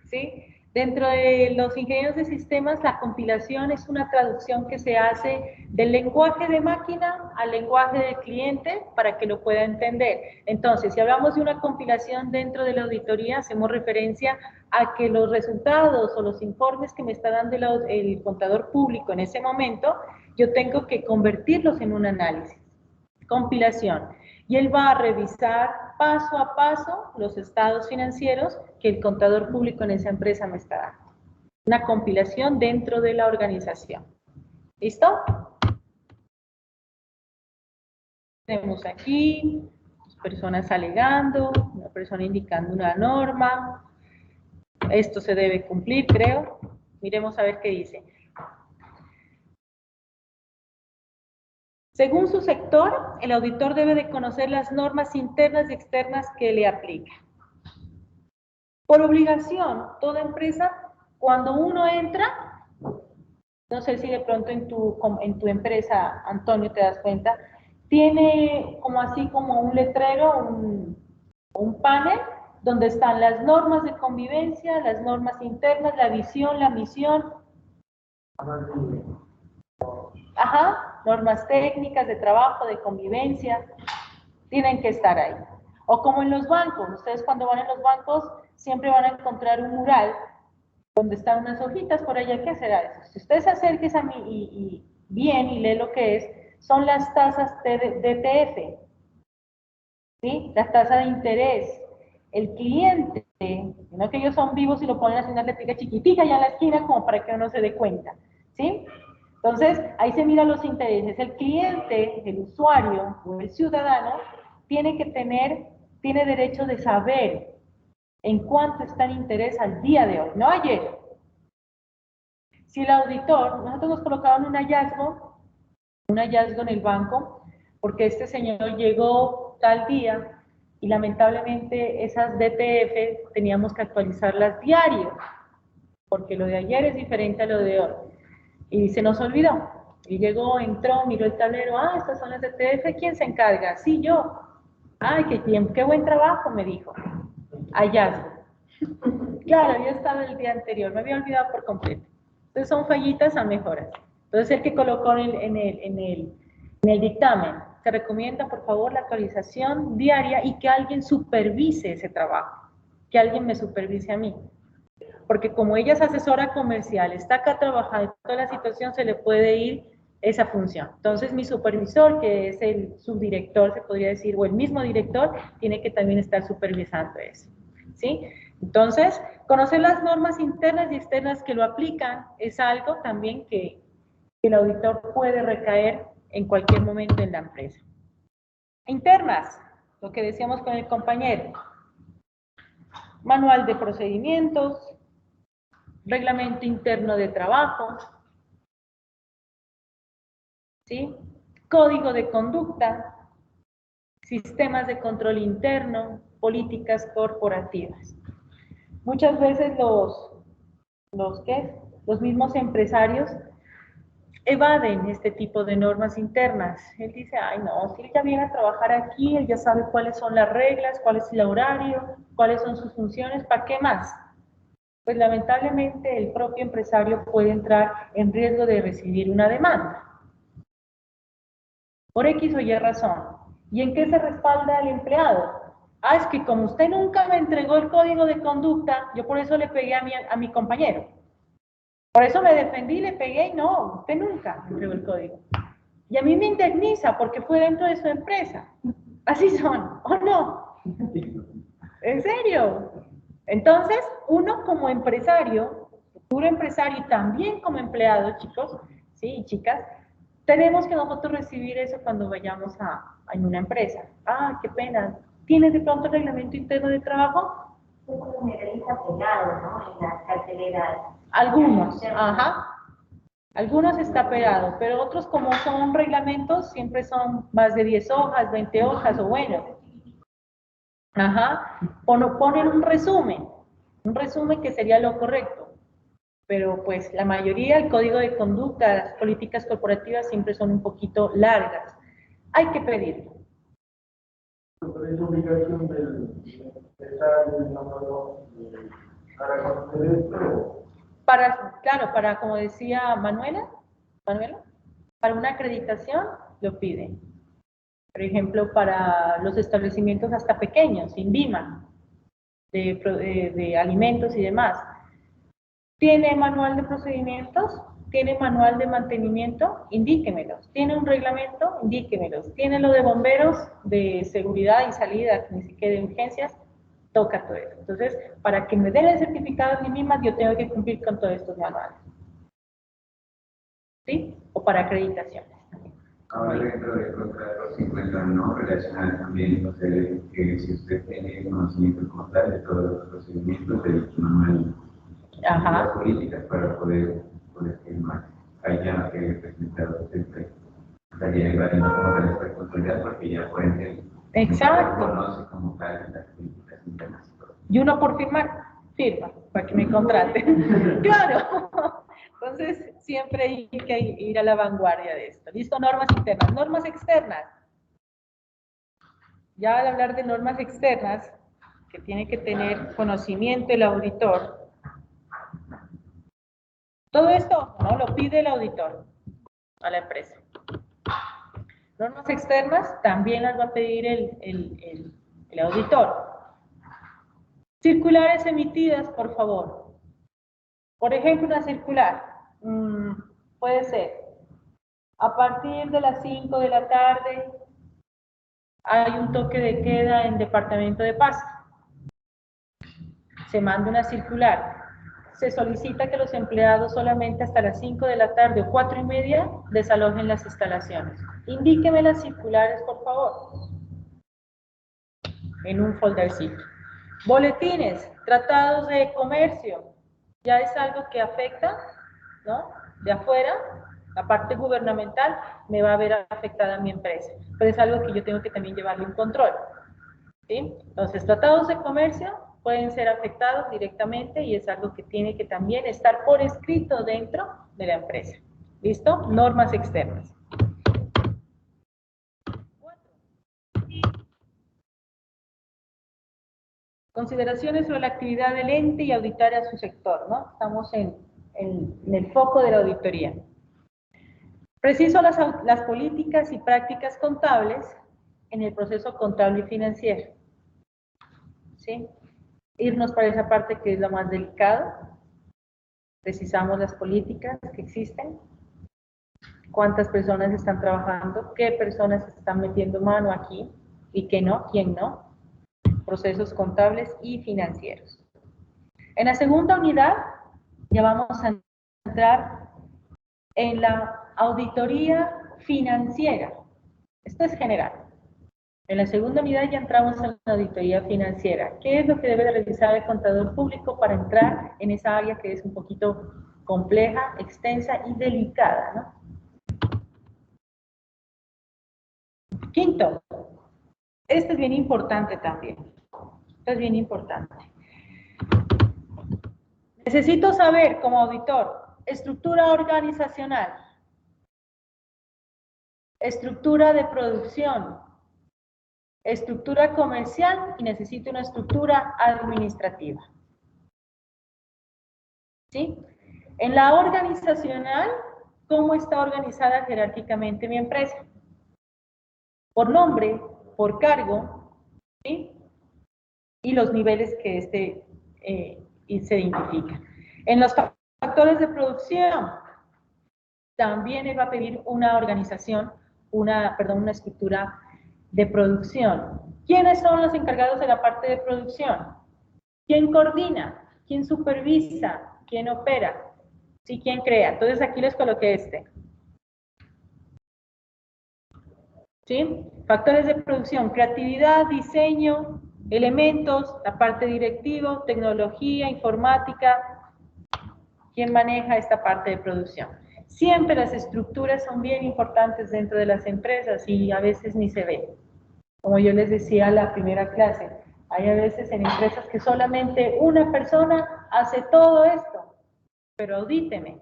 ¿sí? Dentro de los ingenieros de sistemas, la compilación es una traducción que se hace del lenguaje de máquina al lenguaje del cliente para que lo pueda entender. Entonces, si hablamos de una compilación dentro de la auditoría, hacemos referencia a que los resultados o los informes que me está dando el contador público en ese momento, yo tengo que convertirlos en un análisis. Compilación. Y él va a revisar paso a paso los estados financieros que el contador público en esa empresa me está dando. Una compilación dentro de la organización. ¿Listo? Tenemos aquí personas alegando, una persona indicando una norma. Esto se debe cumplir, creo. Miremos a ver qué dice. Según su sector, el auditor debe de conocer las normas internas y externas que le aplica. Por obligación, toda empresa, cuando uno entra, no sé si de pronto en tu empresa, Antonio, te das cuenta, tiene como así como un letrero, un panel, donde están las normas de convivencia, las normas internas, la visión, la misión. Ajá, normas técnicas de trabajo, de convivencia, tienen que estar ahí. O como en los bancos, ustedes cuando van en los bancos siempre van a encontrar un mural donde están unas hojitas por allá. ¿Qué será eso? Si ustedes se acerquen a mí bien y lee lo que es, son las tasas de DTF, ¿sí? La tasa de interés. El cliente, no que ellos son vivos y lo ponen así en una letrica chiquitita allá en la esquina como para que uno se dé cuenta, ¿sí? Entonces, ahí se miran los intereses. El cliente, el usuario o el ciudadano tiene derecho de saber en cuánto está el interés al día de hoy, no ayer. Si el auditor, nosotros nos colocaban un hallazgo en el banco, porque este señor llegó tal día y lamentablemente esas DTF teníamos que actualizarlas diario, porque lo de ayer es diferente a lo de hoy. Y se nos olvidó. Y llegó, entró, miró el tablero, estas son las DTF, ¿quién se encarga? Sí, yo. Ay, qué buen trabajo, me dijo. Hallazgo. Claro, había estado el día anterior, me había olvidado por completo. Entonces son fallitas a mejoras. Entonces el que colocó en el dictamen, se recomienda por favor la actualización diaria y que alguien supervise ese trabajo, que alguien me supervise a mí. Porque como ella es asesora comercial, está acá trabajando, toda la situación se le puede ir esa función. Entonces mi supervisor, que es el subdirector, se podría decir, o el mismo director, tiene que también estar supervisando eso, ¿sí? Entonces, conocer las normas internas y externas que lo aplican es algo también que el auditor puede recaer en cualquier momento en la empresa. Internas, lo que decíamos con el compañero. Manual de procedimientos, reglamento interno de trabajo, ¿sí? Código de conducta, sistemas de control interno, políticas corporativas. Muchas veces los mismos empresarios evaden este tipo de normas internas. Él dice, ay no, si él ya viene a trabajar aquí, él ya sabe cuáles son las reglas, cuál es el horario, cuáles son sus funciones, ¿para qué más? Pues lamentablemente el propio empresario puede entrar en riesgo de recibir una demanda. Por X o Y razón. ¿Y en qué se respalda el empleado? Ah, es que como usted nunca me entregó el código de conducta, yo por eso le pegué a mi compañero. Por eso me defendí, le pegué y no, usted nunca me entregó el código. Y a mí me indemniza porque fue dentro de su empresa. Así son, ¿o no? ¿En serio? Entonces, uno como empresario, futuro empresario y también como empleado, chicos, ¿sí? Y chicas, tenemos que nosotros recibir eso cuando vayamos en una empresa. Ah, qué pena. ¿Tienes de pronto el reglamento interno de trabajo? Está pegado, ¿no? En las carteleras. Algunos, ajá. Algunos está pegado, pero otros como son reglamentos, siempre son más de 10 hojas, 20 hojas o bueno. Ajá. Ponen un resumen que sería lo correcto. Pero pues la mayoría, el código de conducta, las políticas corporativas siempre son un poquito largas. Hay que pedirlo. Es obligación del empresario, para conocer esto. Claro, como decía Manuela, para una acreditación lo piden. Por ejemplo, para los establecimientos hasta pequeños, INVIMA, de alimentos y demás. ¿Tiene manual de procedimientos? ¿Tiene manual de mantenimiento? Indíquemelos. ¿Tiene un reglamento? Indíquemelos. ¿Tiene lo de bomberos, de seguridad y salida, ni siquiera de urgencias? Toca todo eso. Entonces, para que me den el certificado a mí misma, yo tengo que cumplir con todos estos manuales. ¿Sí? O para acreditaciones. Ahora dentro de contratos se encuentran no relacionadas también, no sé, que si usted tiene conocimiento como tal de todos los procedimientos del manual, las políticas para poder firmar. Ahí ya no quede presentado siempre. Estaría invadiendo como tal esta responsabilidad porque ya pueden ser. Exacto. Conoce como tal las políticas internas. Y uno por firmar, firma, para que me contraten. Claro. Entonces, siempre hay que ir a la vanguardia de esto. Listo, normas internas. Normas externas. Ya al hablar de normas externas, que tiene que tener conocimiento el auditor, todo esto no lo pide el auditor a la empresa. Normas externas también las va a pedir el auditor. Circulares emitidas, por favor. Por ejemplo, una circular puede ser a partir de las 5 de la tarde hay un toque de queda en Departamento de Paz. Se manda una circular. Se solicita que los empleados solamente hasta las 5 de la tarde o 4:30 desalojen las instalaciones. Indíqueme las circulares, por favor, en un foldercito. Boletines, tratados de comercio, ya es algo que afecta, ¿no? De afuera, la parte gubernamental me va a ver afectada a mi empresa, pero es algo que yo tengo que también llevarle un control, ¿sí? Entonces, tratados de comercio pueden ser afectados directamente y es algo que tiene que también estar por escrito dentro de la empresa. ¿Listo? Normas externas. Consideraciones sobre la actividad del ente y auditar a su sector, ¿no? Estamos en el foco de la auditoría. Preciso las políticas y prácticas contables en el proceso contable y financiero. ¿Sí? Irnos para esa parte que es la más delicada. Precisamos las políticas que existen, cuántas personas están trabajando, qué personas están metiendo mano aquí y qué no, quién no. Procesos contables y financieros. En la segunda unidad ya vamos a entrar en la auditoría financiera. Esto es general. En la segunda unidad ya entramos en la auditoría financiera. ¿Qué es lo que debe de realizar el contador público para entrar en esa área que es un poquito compleja, extensa y delicada, ¿no? Quinto, este es bien importante también. Esto es bien importante. Necesito saber, como auditor, estructura organizacional, estructura de producción, estructura comercial y necesito una estructura administrativa. ¿Sí? En la organizacional, ¿cómo está organizada jerárquicamente mi empresa? Por nombre, por cargo, ¿sí? Y los niveles que se identifican. En los factores de producción, también va a pedir una organización, una estructura de producción. ¿Quiénes son los encargados de la parte de producción? ¿Quién coordina? ¿Quién supervisa? ¿Quién opera? ¿Sí? ¿Quién crea? Entonces aquí les coloqué este. ¿Sí? Factores de producción, creatividad, diseño, elementos, la parte directivo, tecnología, informática. ¿Quién maneja esta parte de producción? Siempre las estructuras son bien importantes dentro de las empresas y a veces ni se ve. Como yo les decía en la primera clase, hay a veces en empresas que solamente una persona hace todo esto, pero audíteme.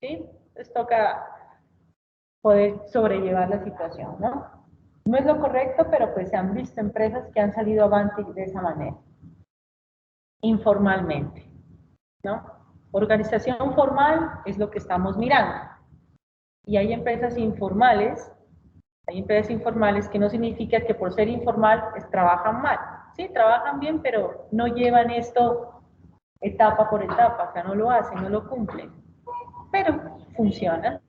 ¿Sí? Les toca poder sobrellevar la situación, ¿no? No es lo correcto, pero pues se han visto empresas que han salido avante de esa manera. informalmente, ¿no? Organización formal es lo que estamos mirando. Y hay empresas informales que no significa que por ser informal trabajan mal. Sí, trabajan bien, pero no llevan esto etapa por etapa, o sea, no lo hacen, no lo cumplen, pero funcionan.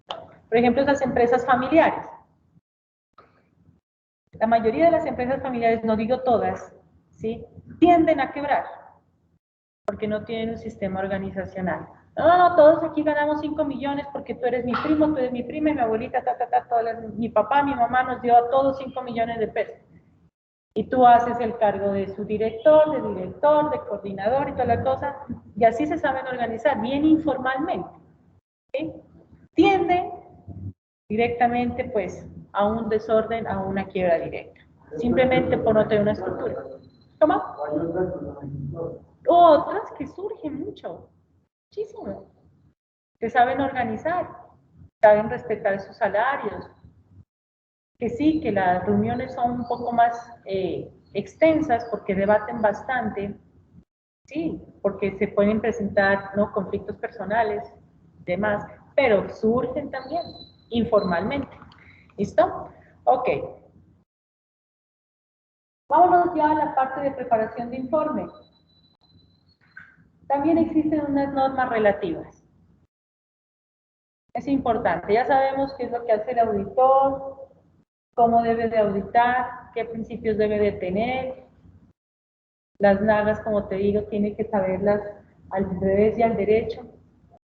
Por ejemplo, esas empresas familiares. La mayoría de las empresas familiares, no digo todas, ¿sí?, tienden a quebrar porque no tienen un sistema organizacional. No, todos aquí ganamos 5 millones porque tú eres mi primo, tú eres mi prima, y mi abuelita, mi papá, mi mamá nos dio a todos 5 millones de pesos. Y tú haces el cargo de su director, de coordinador y toda la cosa, y así se saben organizar, bien informalmente. ¿Sí? Tienden directamente, pues, a un desorden, a una quiebra directa, simplemente por no tener una estructura. ¿Cómo? Otras que surgen muchísimo, que saben organizar, saben respetar sus salarios, que sí, que las reuniones son un poco más extensas porque debaten bastante, sí, porque se pueden presentar, ¿no?, conflictos personales, demás, pero surgen también informalmente. ¿Listo? Ok. Vámonos ya a la parte de preparación de informe. También existen unas normas relativas. Es importante, ya sabemos qué es lo que hace el auditor, cómo debe de auditar, qué principios debe de tener. Las nagas, como te digo, tiene que saberlas al revés y al derecho,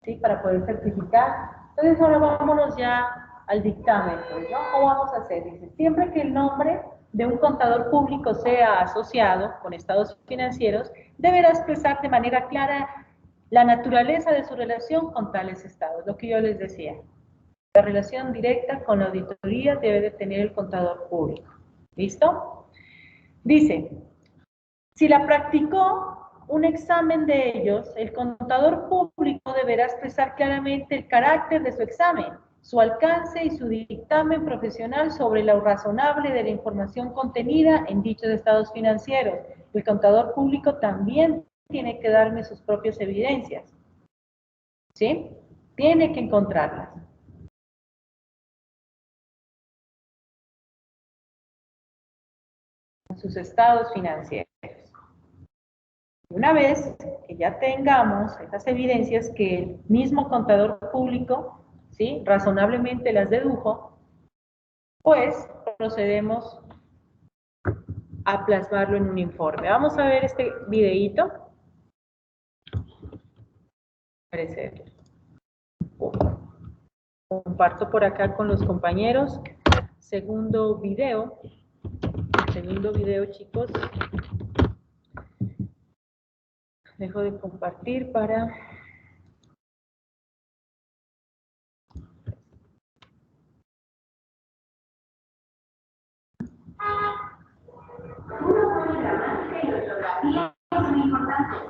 ¿sí?, para poder certificar. Entonces ahora vámonos ya al dictamen, ¿no? ¿Cómo vamos a hacer? Dice, siempre que el nombre de un contador público sea asociado con estados financieros, deberá expresar de manera clara la naturaleza de su relación con tales estados, lo que yo les decía. La relación directa con la auditoría debe de tener el contador público. ¿Listo? Dice, si la practicó un examen de ellos, el contador público deberá expresar claramente el carácter de su examen, su alcance y su dictamen profesional sobre lo razonable de la información contenida en dichos estados financieros. El contador público también tiene que darme sus propias evidencias, ¿sí? Tiene que encontrarlas. Sus estados financieros. Una vez que ya tengamos esas evidencias que el mismo contador público, ¿sí?, razonablemente las dedujo, pues procedemos a plasmarlo en un informe. Vamos a ver este videíto. Comparto por acá con los compañeros. Segundo video, chicos. Dejo de compartir para... Uno pone gramática y ortografía son importantes,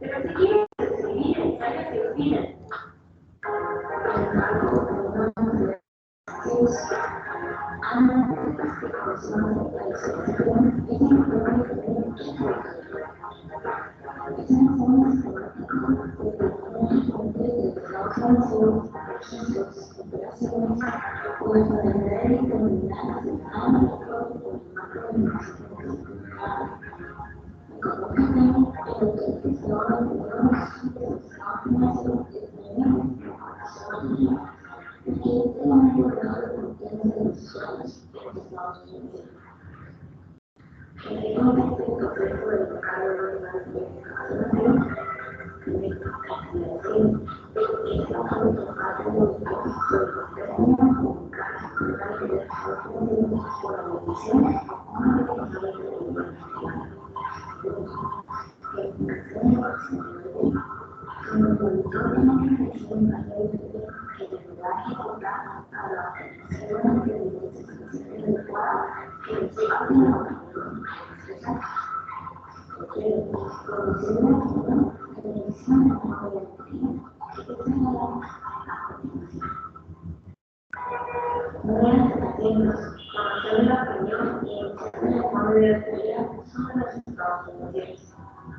pero si quieres escribir ensayos que inspiren.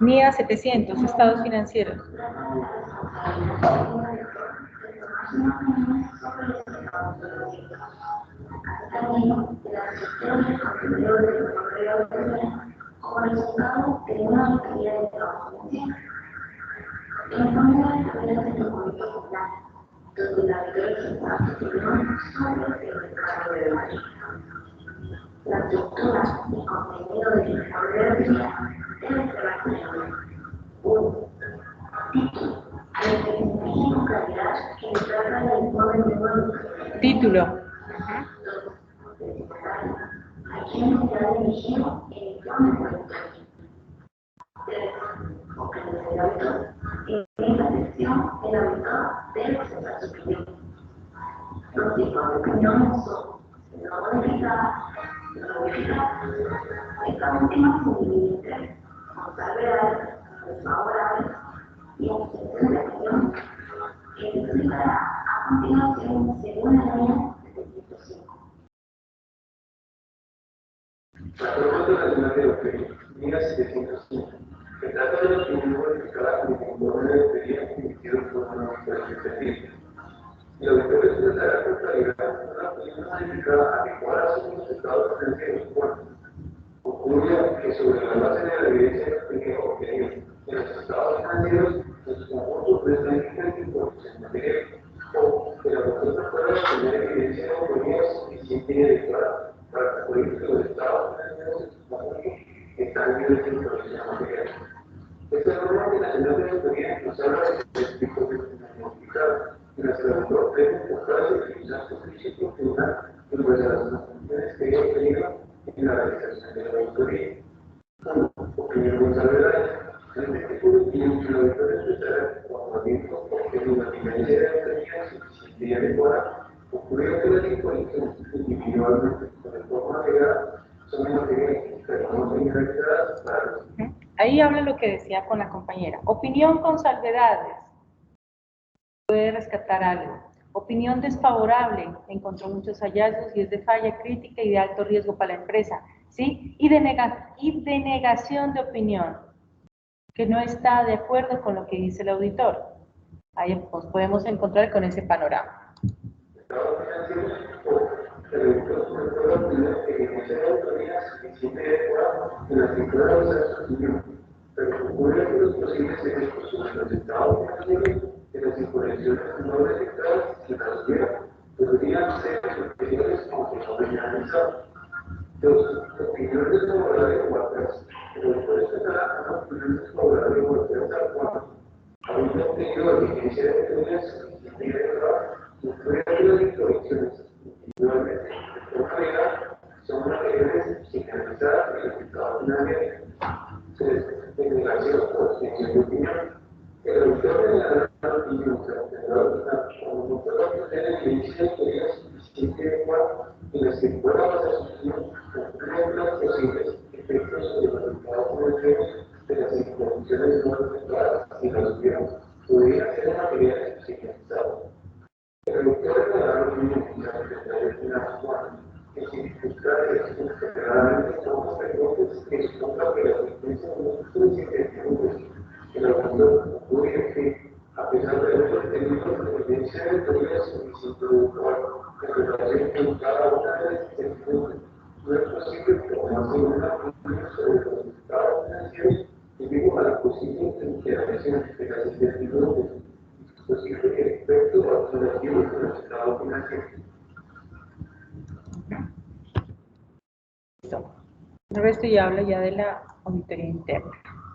NIA 700, estados financieros. También de la gestión del contenido del correo de como resultado de una auditoría de trabajo financiero. En forma de la del documento final, donde la auditora presenta su opinión sobre el mercado de Madrid. La estructura y contenido del informe de auditoría debe ser la siguiente. 1. Título. Representación con claridad que le trata del informe de auditoría. Título. ¿A quién se ha dirigido el informe de auditoría? 3. Opinión del auditor. En esta sección, el auditor debe expresar su opinión. Los tipos de opiniones son no modificadas, no modificadas. Esta última se divide en 3, con salvedades, desfavorables y abstención de opinión, que se explicará a continuación según la línea 705. La Corte Nacional de Auditoría, NIA 705, se trata de la opinión modificada como informe de auditoría emitido por una autoridad independiente. El auditor expresará con claridad una opinión modificada adecuada según los estados financieros. Concluye que sobre la base de la evidencia obtenida en los estados financieros, en su conjunto presenta diferentes información material, o que la auditor pueda tener evidencia de autoría suficiente y adecuada para concluir que los estados financieros en su conjunto están libres de información material. Esta norma nacional de auditoría nos habla de tres tipos de modificados, en las que el auditor debe enfocarse y utilizar su principio final en base a las funciones que haya tenido en la realización de la auditoría. 1. Opinión con salvedades. En este tipo de opinión, el auditor expresará como argumento porque la evidencia de auditoría suficiente y adecuada ocurrió que las informaciones individualmente con el forma agregada son materiales que no son realizadas para los. Ahí habla lo que decía con la compañera. Opinión con salvedades. Puede rescatar algo. Opinión desfavorable. Encontró muchos hallazgos y es de falla crítica y de alto riesgo para la empresa. ¿Sí? Y denegación de opinión, que no está de acuerdo con lo que dice el auditor. Ahí nos podemos encontrar con ese panorama. Pero ocurre que los posibles efectos sobre los estados financieros de las intervenciones no detectadas que las hubiera podrían ser superiores aunque no realizadas. 2. Opiniones desfavorables o adversas. El auditor expresará una opinión desfavorable o adversa cuando, habiendo obtenido evidencia de teorías suficiente y adecuada, incluye que las intervenciones individualmente de forma legal son materiales sin realizadas y resultados financieros. 3. Denegación o abstención de opinión. El auditor denegará la opinión que obtendrá como no pueda obtener evidencia de teorías suficiente y adecuada en las que pueda basar su opinión concluir los posibles efectos sobre los resultados financieros de las intervenciones no detectadas y las que pudieran ser materiales significados. El auditor denegará la opinión que la secretaria final en circunstancias extremadamente poco frecuentes que suponga que la sentencia no se interrumpe. El auditor concluye que, a pesar de haber obtenido la evidencia de teorías suficiente de trabajo en relación con cada una de las instituciones, no es posible tomarse una opinión sobre los resultados financieros debido a la posible interacción de las incertidumbres y posible efecto alternativo de los estados financieros. El resto ya habla ya de la auditoría interna.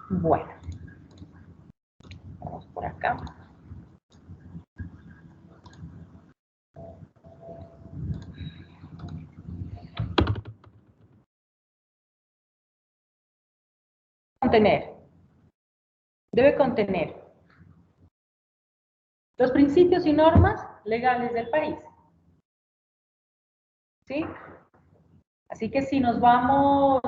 Bueno, vamos por acá. Contener. Debe contener los principios y normas legales del país. ¿Sí? Así que si nos vamos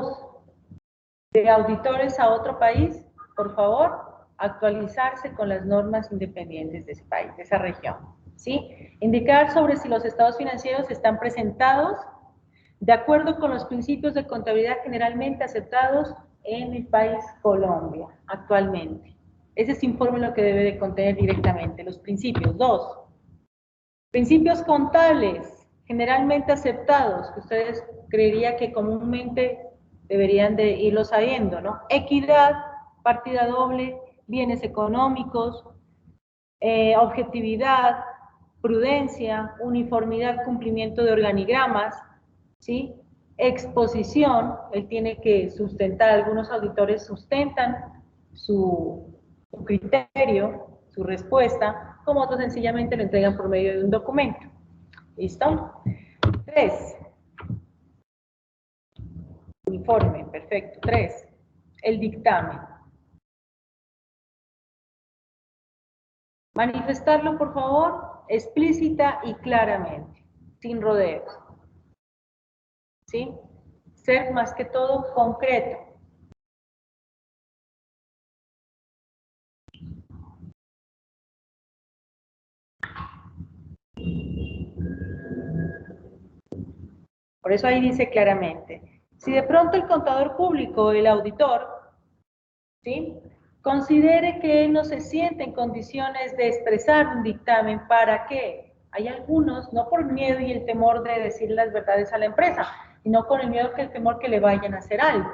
de auditores a otro país, por favor, actualizarse con las normas independientes de ese país, de esa región. ¿Sí? Indicar sobre si los estados financieros están presentados de acuerdo con los principios de contabilidad generalmente aceptados en el país Colombia actualmente. Ese es informe lo que debe de contener directamente los principios. 2. Principios contables generalmente aceptados, que ustedes creería que comúnmente deberían de irlo sabiendo, ¿no? Equidad, partida doble, bienes económicos, objetividad, prudencia, uniformidad, cumplimiento de organigramas, ¿sí? Exposición, él tiene que sustentar, algunos auditores sustentan su criterio, su respuesta, como otros sencillamente lo entregan por medio de un documento. ¿Listo? 3. Informe, perfecto. 3. El dictamen. Manifestarlo, por favor, explícita y claramente, sin rodeos. ¿Sí? Ser más que todo concreto. Por eso ahí dice claramente, si de pronto el contador público, el auditor, ¿sí?, considere que él no se siente en condiciones de expresar un dictamen, ¿para qué? Hay algunos, no por miedo y el temor de decir las verdades a la empresa, sino con el miedo que el temor que le vayan a hacer algo.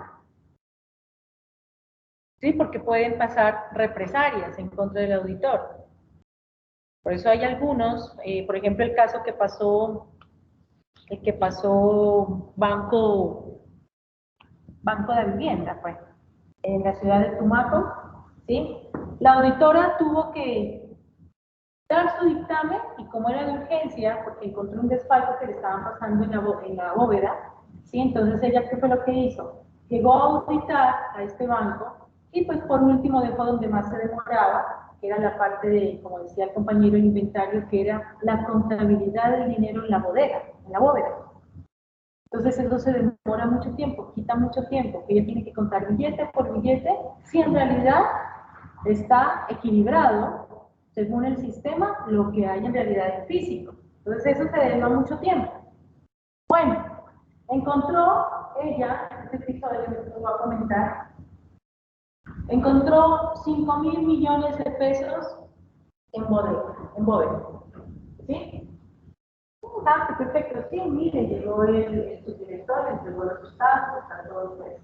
¿Sí? Porque pueden pasar represalias en contra del auditor. Por eso hay algunos, por ejemplo, el caso que pasó, Banco de Vivienda, pues, en la ciudad de Tumaco, ¿sí? La auditora tuvo que dar su dictamen y como era de urgencia, porque encontró un desfalco que le estaban pasando en la bóveda, ¿sí? Entonces ella, ¿qué fue lo que hizo? Llegó a auditar a este banco y pues por último dejó donde más se demoraba, que era la parte de, como decía el compañero, el inventario, que era la contabilidad del dinero en la bóveda. Entonces eso se demora mucho tiempo, quita mucho tiempo, que ella tiene que contar billete por billete, si en realidad está equilibrado, según el sistema, lo que hay en realidad en físico. Entonces eso se demora mucho tiempo. Bueno, encontró ella, este episodio que les voy a comentar, encontró 5.000 millones de pesos en bóveda, ¿sí? Ah, perfecto, sí, mire, llegó el subdirector, entregó los resultados, está todo pues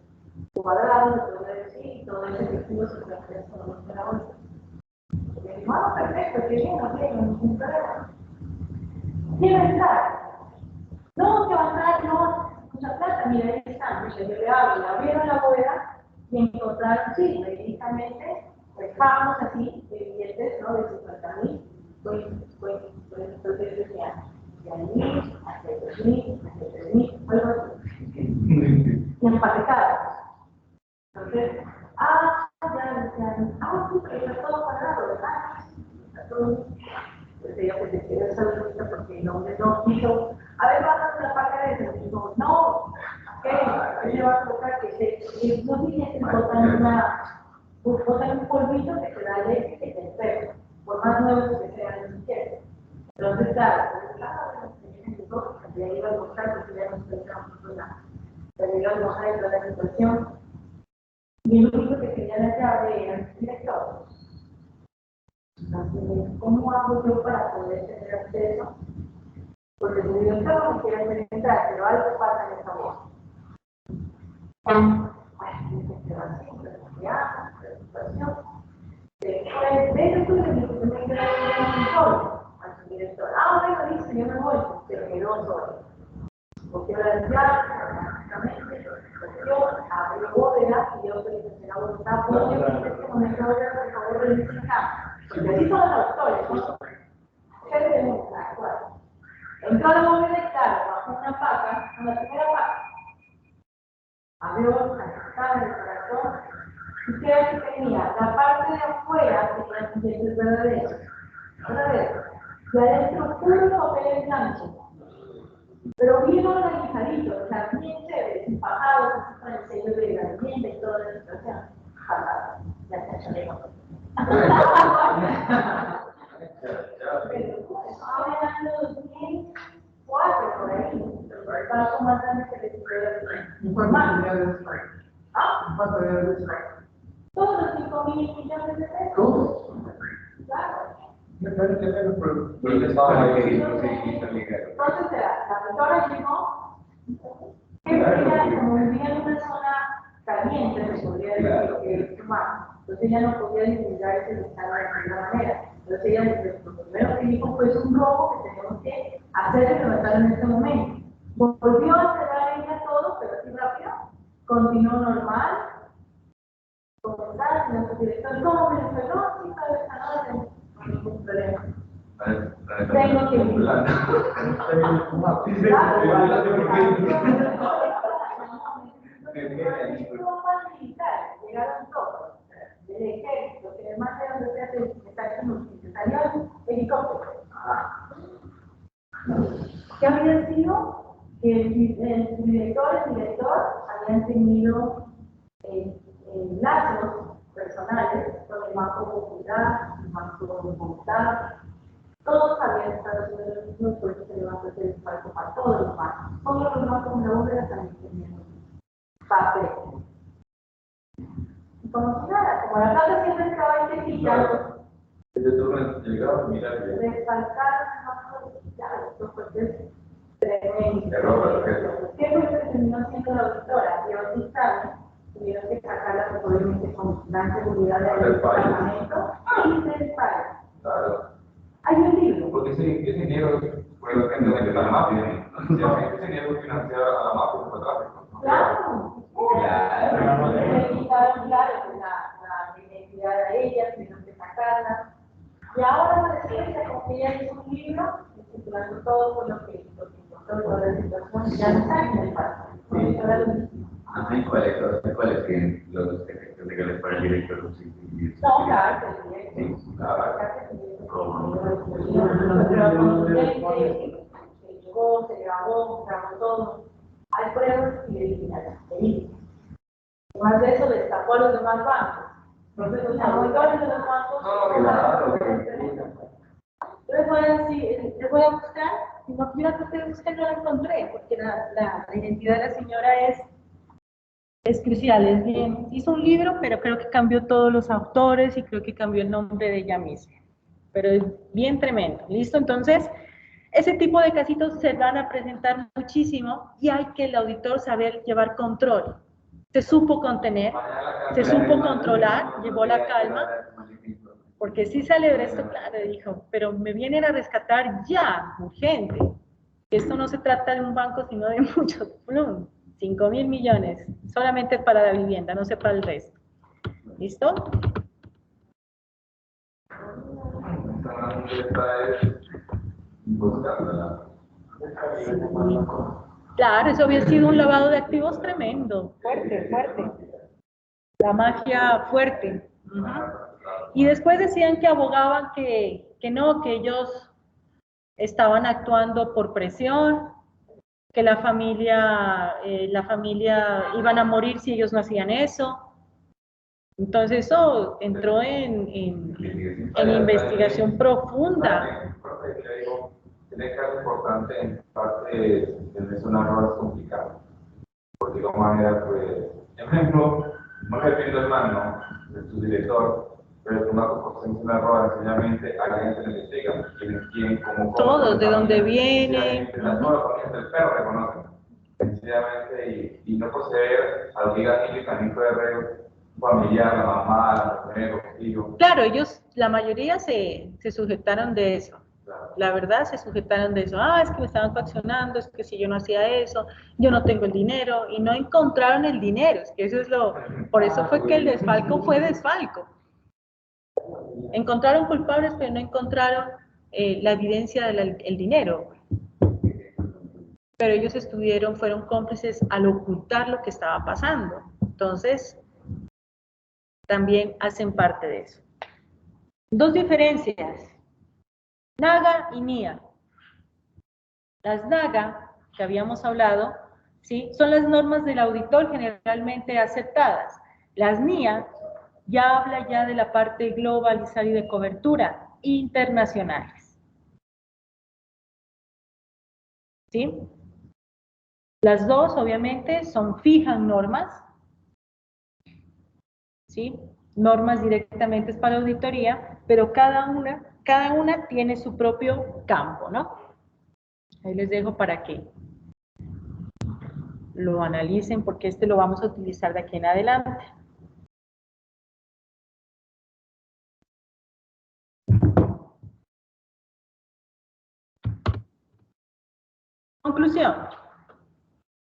cuadrado, todo eso, todo ese efectivo se transfiere con la bolsa. Y le dijo, ah, perfecto, qué bien, no tiene ningún problema. ¿Quién va a entrar? No, que va a entrar, no, mucha plata, mira, ahí están, yo le hablo, la abrieron la bóveda y encontraron, sí, médicamente, pues pagamos así, de billetes, ¿no? De 50.000, pues, entonces decían, de 1.000, hasta 2.000, hasta 3.000, algo así. Y empaquetados. Entonces, sí, pero está todo pagado, ¿verdad? Está todo. Entonces ella pues se quiere esa lista porque el hombre no quiso. A ver, vamos a la parte de eso. Digo, no, ¿qué le va a tocar? Que no tiene que botan un polvito que te da leche que te enferma, por más nuevos que sean los quieres. Entonces, claro, ya iba a buscar, porque ya nos pensamos una, pero iba a buscar en toda la situación. Y el único que tenía la llave era el director. Entonces, ¿cómo hago yo para poder tener acceso? Porque el director no quiere entrar, pero algo pasa en esa voz. Bueno, tiene que ser así, la situación. Después, de eso, le dije que me quedé solo a su director. Bueno, dice, yo me voy, pero quedó solo. Cogió las llaves, prácticamente, cogió, abrió bóveda y yo le dije, la voluntad, porque en este momento voy a por favor verificar. Porque así son los autores, ¿no? Entró a la bóveda y claro, bajó una paca, una primera paca. Abrió la caja del corazón. Y creo que tenía la parte de afuera, que es verdadero, y adentro puro papel blanco. Pero bien organizadito, o sea, bien chévere, empajados, así con el sello de la vivienda y toda la situación. Ya está chaleco. Ahora en los 2004, por ahí, el paso más grande que recibió informal. ¿Ah? ¿Cuánto era el desfalco? Todos los 5.000 millones de pesos. ¿Todos? Claro. Me parece menos, Pero le estaba ahí, Entonces, la doctora llegó, que ella, como vivía en una zona caliente, se podría decir que es humano, entonces ella no podía disfrutar ese estado de ninguna manera. Entonces ella, lo primero que dijo fue: es un robo que tenemos que hacer y levantar en este momento. Volvió a cerrar ella todo, pero así rápido, continuó normal, como tal, señor director, ¿cómo me dijo? No, sí, para esta noche, no hay ningún problema. Tengo que ir. Llegaron todos, del ejército, que además era donde se hace salió el helicóptero. ¿Qué había sido? Que el director habían tenido lazos personales con el Banco Popular, el Banco Popular. Todos habían estado haciendo los mismos esfuerzos que le van a hacer el palco para todos los bancos. Todos los bancos en la bóveda también tenían papel. Y como si nada, como la casa siempre estaba ahí quitado, llegaba a mirar desfalcaron el banco de quitado. Esto fue tremendo. ¿Qué fue lo que terminó siendo la auditora? Y ahorita tuvieron que sacarla probablemente con gran seguridad del departamento y del país. Claro. Hay un libro. Porque ese dinero fue lo que de la mafia. Ese dinero financiaba a la mafia por tráfico. Claro. Claro. Le quitaron, claro, la identidad a ella, tuvieron que sacarla. Y ahora la ciencia, como que ella hizo un libro, titulando todo por lo que encontró toda la situación, ya no está en el paso. ¿Hay cuáles que los efectos legales para el director? No, claro, sí, claro. Se grabó todo. Hay pruebas y verificaciones. Además de eso, destapó a los demás bancos. Entonces, los auditores de los bancos. Les voy a buscar. Si no quiero que ustedes busquen, no la encontré, porque la identidad de la señora es crucial, es bien. Hizo un libro, pero creo que cambió todos los autores y creo que cambió el nombre de ella misma. Pero es bien tremendo. ¿Listo? Entonces, ese tipo de casitos se van a presentar muchísimo y hay que el auditor saber llevar control. Se supo contener, se supo controlar, llevó la calma, porque sí sale de esto, claro, dijo, pero me vienen a rescatar ya, urgente. Esto no se trata de un banco, sino de muchos, 5.000 millones, solamente para la vivienda, no sé para el resto. ¿Listo? Claro, eso había sido un lavado de activos tremendo, fuerte, fuerte. La mafia fuerte. Y después decían que abogaban que no, que ellos estaban actuando por presión, que la familia iban a morir si ellos no hacían eso. Entonces eso entró en investigación profunda. Tiene que ser importante en parte de una rueda complicada. Porque de alguna manera, pues, ejemplo, no le pido el mano de su director, pero una cosa es una rueda, sencillamente a la gente le investiga quién, cómo. Todos, de dónde viene. Las nuevas familias del perro reconocen, sencillamente, y no proceder a obligar a niños también puede ver familiar, la mamá, la mujer, los hijos. Claro, ellos, la mayoría se sujetaron de eso. La verdad, se sujetaron de eso. Es que me estaban coaccionando, es que si yo no hacía eso, yo no tengo el dinero, y no encontraron el dinero. Es que eso es por eso fue que el desfalco fue desfalco. Encontraron culpables, pero no encontraron la evidencia del dinero. Pero ellos fueron cómplices al ocultar lo que estaba pasando. Entonces, también hacen parte de eso. Dos diferencias. Naga y NIA. Las Naga, que habíamos hablado, ¿sí?, son las normas del auditor generalmente aceptadas. Las NIA ya habla ya de la parte globalizada y de cobertura internacionales. ¿Sí? Las dos, obviamente, fijan normas, ¿sí? Normas directamente para auditoría, pero cada una tiene su propio campo, ¿no? Ahí les dejo para que lo analicen, porque este lo vamos a utilizar de aquí en adelante. Conclusión.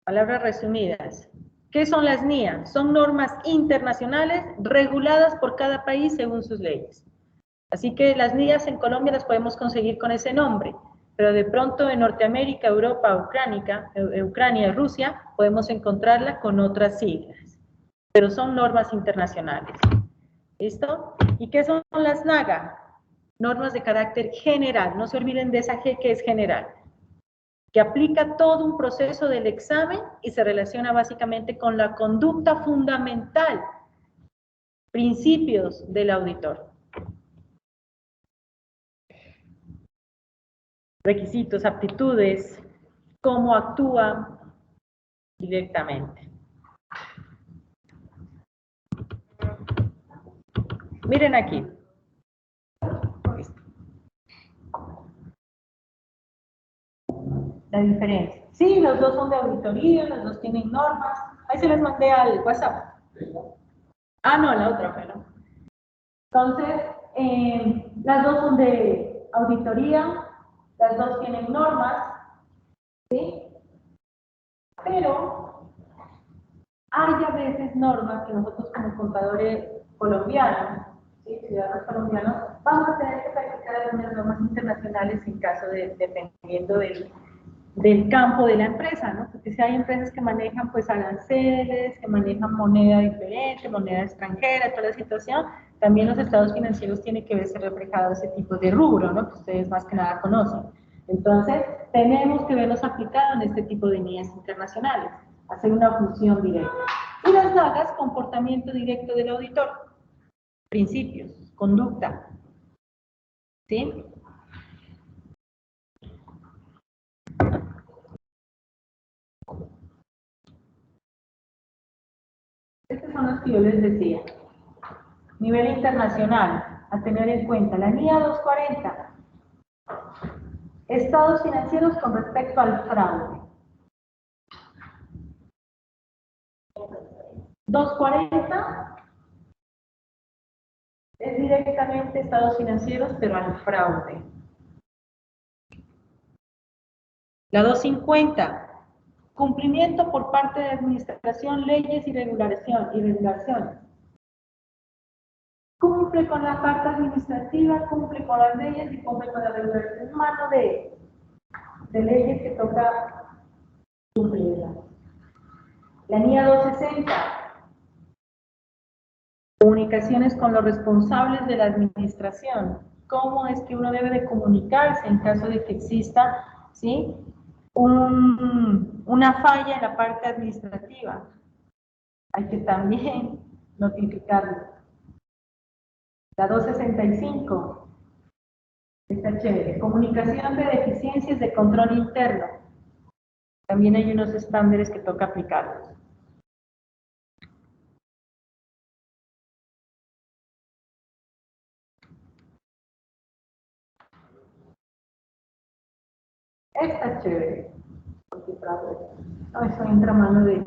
Palabras resumidas. ¿Qué son las NIA? Son normas internacionales reguladas por cada país según sus leyes. Así que las NIAs en Colombia las podemos conseguir con ese nombre, pero de pronto en Norteamérica, Europa, Ucrania y Rusia podemos encontrarla con otras siglas, pero son normas internacionales. ¿Listo? ¿Y qué son las NAGA? Normas de carácter general, no se olviden de esa G que es general, que aplica todo un proceso del examen y se relaciona básicamente con la conducta fundamental, principios del auditor. Requisitos, aptitudes, cómo actúa directamente. Miren aquí. La diferencia. Sí, los dos son de auditoría, los dos tienen normas. Ahí se les mandé al WhatsApp. Ah, no, la otra, pero. Entonces, las dos son de auditoría, las dos tienen normas, ¿sí? Pero hay a veces normas que nosotros como contadores colombianos, ¿sí? Ciudadanos colombianos, vamos a tener que practicar algunas normas internacionales en caso de, dependiendo del campo de la empresa, ¿no? Porque si hay empresas que manejan pues aranceles, que manejan moneda diferente, moneda extranjera, toda la situación, también los estados financieros tienen que verse reflejado ese tipo de rubro, ¿no? Que ustedes más que nada conocen. Entonces, tenemos que verlos aplicados en este tipo de líneas internacionales, hacer una función directa. Y las NAGAs, comportamiento directo del auditor, principios, conducta, ¿sí? Estos son los que yo les decía. Nivel internacional, a tener en cuenta, la NIA 240, estados financieros con respecto al fraude. 240 es directamente estados financieros, pero al fraude. La 250, cumplimiento por parte de administración, leyes y regulaciones. Cumple con la parte administrativa, cumple con las leyes y cumple con la regulación. Es mano de leyes que toca cumplirla. La NIA 260, comunicaciones con los responsables de la administración. ¿Cómo es que uno debe de comunicarse en caso de que exista, ¿sí?, una falla en la parte administrativa? Hay que también notificarlo. La 265, está chévere. Comunicación de deficiencias de control interno. También hay unos estándares que toca aplicarlos. Esta es chévere. No, eso entra a mano de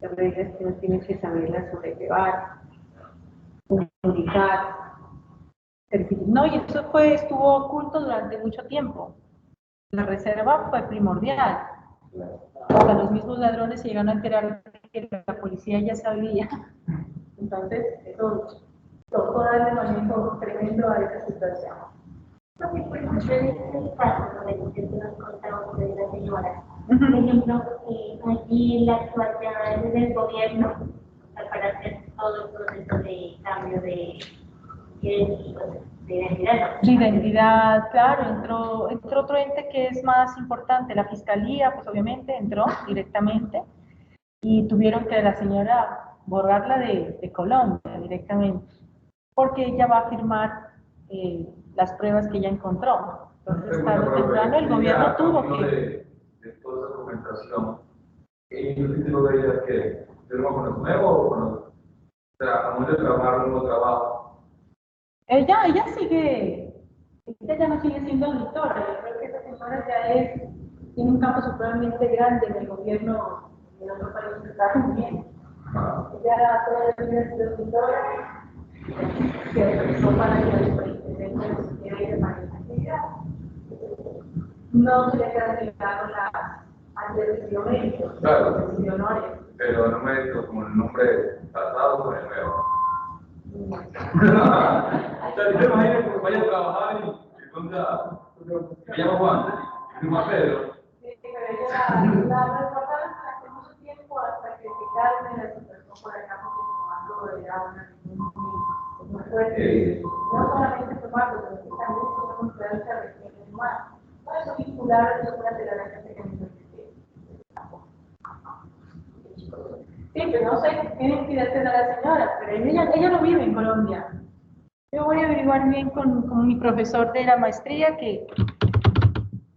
reglas que uno tiene que saberlas sobrellevar, comunicar. No, y eso estuvo oculto durante mucho tiempo. La reserva fue primordial. Hasta los mismos ladrones se llegaron a enterar que la policía ya sabía. Entonces, eso tocó darle manejo tremendo a esa situación. Porque, por ejemplo, en este caso de que nos contaba de la señora, por ejemplo, aquí la actuación del gobierno para hacer todo el proceso de cambio de identidad. De identidad, claro, entró otro ente que es más importante, la fiscalía, pues obviamente entró directamente y tuvieron que la señora borrarla de Colombia directamente, porque ella va a firmar las pruebas que ella encontró. Entonces, tarde o temprano, el gobierno tuvo que... De toda esa documentación, ¿el título de ella que firma con los nuevos o con los sea, a mucho trabajar un nuevo trabajo. Ella sigue, ella ya no sigue siendo auditora. Yo creo que esa señora ya tiene un campo supremamente grande en el gobierno de otro país que está muy bien. Ella toda la vida ha sido auditora, que empezó para que el presidente no se quiera ir de manera actividad. No se le queda claro antes recibió méritos, claro, recibió honores. Pero no me dijo como el nombre pasado con el nuevo. O sea, yo imagino que vaya a trabajar y contra, me llamo Juan, y Juan Pedro. Sí, pero ella la recordaron durante mucho tiempo hasta que se calme la situación por acá, porque Tomando era una muy fuerte. No solamente Tomando, sino que también somos influencia regiones más. No es vincular a una de las gente que me sí, pero no sé qué identidad tendrá la señora, pero ella lo vive en Colombia. Yo voy a averiguar bien con mi profesor de la maestría, que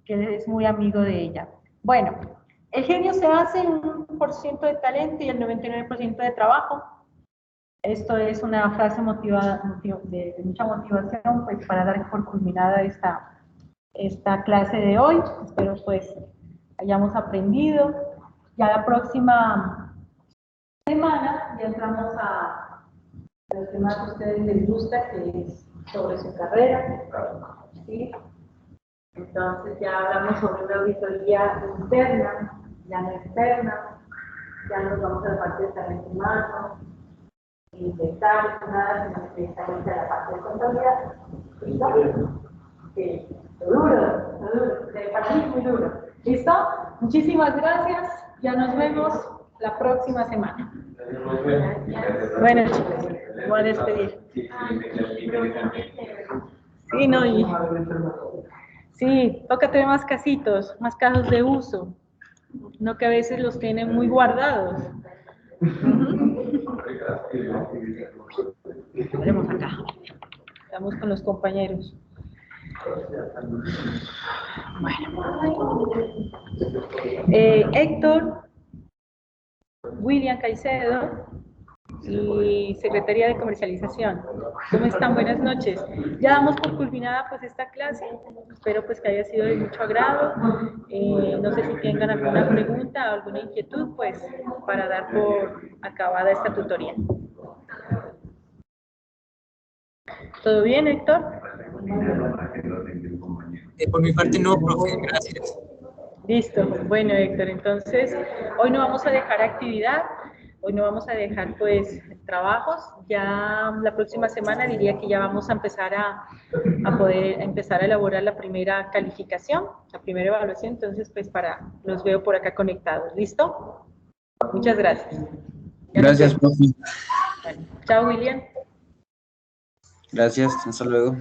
es muy amigo de ella. Bueno, el genio se hace en un % de talento y el 99% de trabajo. Esto es una frase de mucha motivación, pues, para dar por culminada esta clase de hoy. Espero pues hayamos aprendido. Ya la próxima semana ya entramos a los que más a ustedes les gusta, que es sobre su carrera, ¿sí? Entonces ya hablamos sobre una auditoría interna, ya no externa, ya nos vamos a la parte de talento humano, inventar, nada, sino directamente a la parte de contabilidad. ¿Listo? Sí, duro, para mí es muy duro. ¿Listo? Muchísimas gracias, ya nos vemos la próxima semana. Bueno, chicos, me voy a despedir. Sí, no, sí, toca tener más casitos, más casos de uso, no que a veces los tienen muy guardados. Veremos acá. Estamos con los compañeros. Bueno. Héctor, William Caicedo y Secretaría de Comercialización. ¿Cómo están? Buenas noches. Ya damos por culminada pues esta clase. Espero pues que haya sido de mucho agrado. No sé si tengan alguna pregunta o alguna inquietud pues para dar por acabada esta tutoría. ¿Todo bien, Héctor? Por mi parte no, profe, gracias. Listo. Bueno, Héctor, entonces hoy no vamos a dejar actividad, hoy no vamos a dejar pues trabajos. Ya la próxima semana diría que ya vamos a empezar a poder empezar a elaborar la primera calificación, la primera evaluación. Entonces pues los veo por acá conectados. ¿Listo? Muchas gracias. Gracias, profe. Bueno, chao, William. Gracias, hasta luego.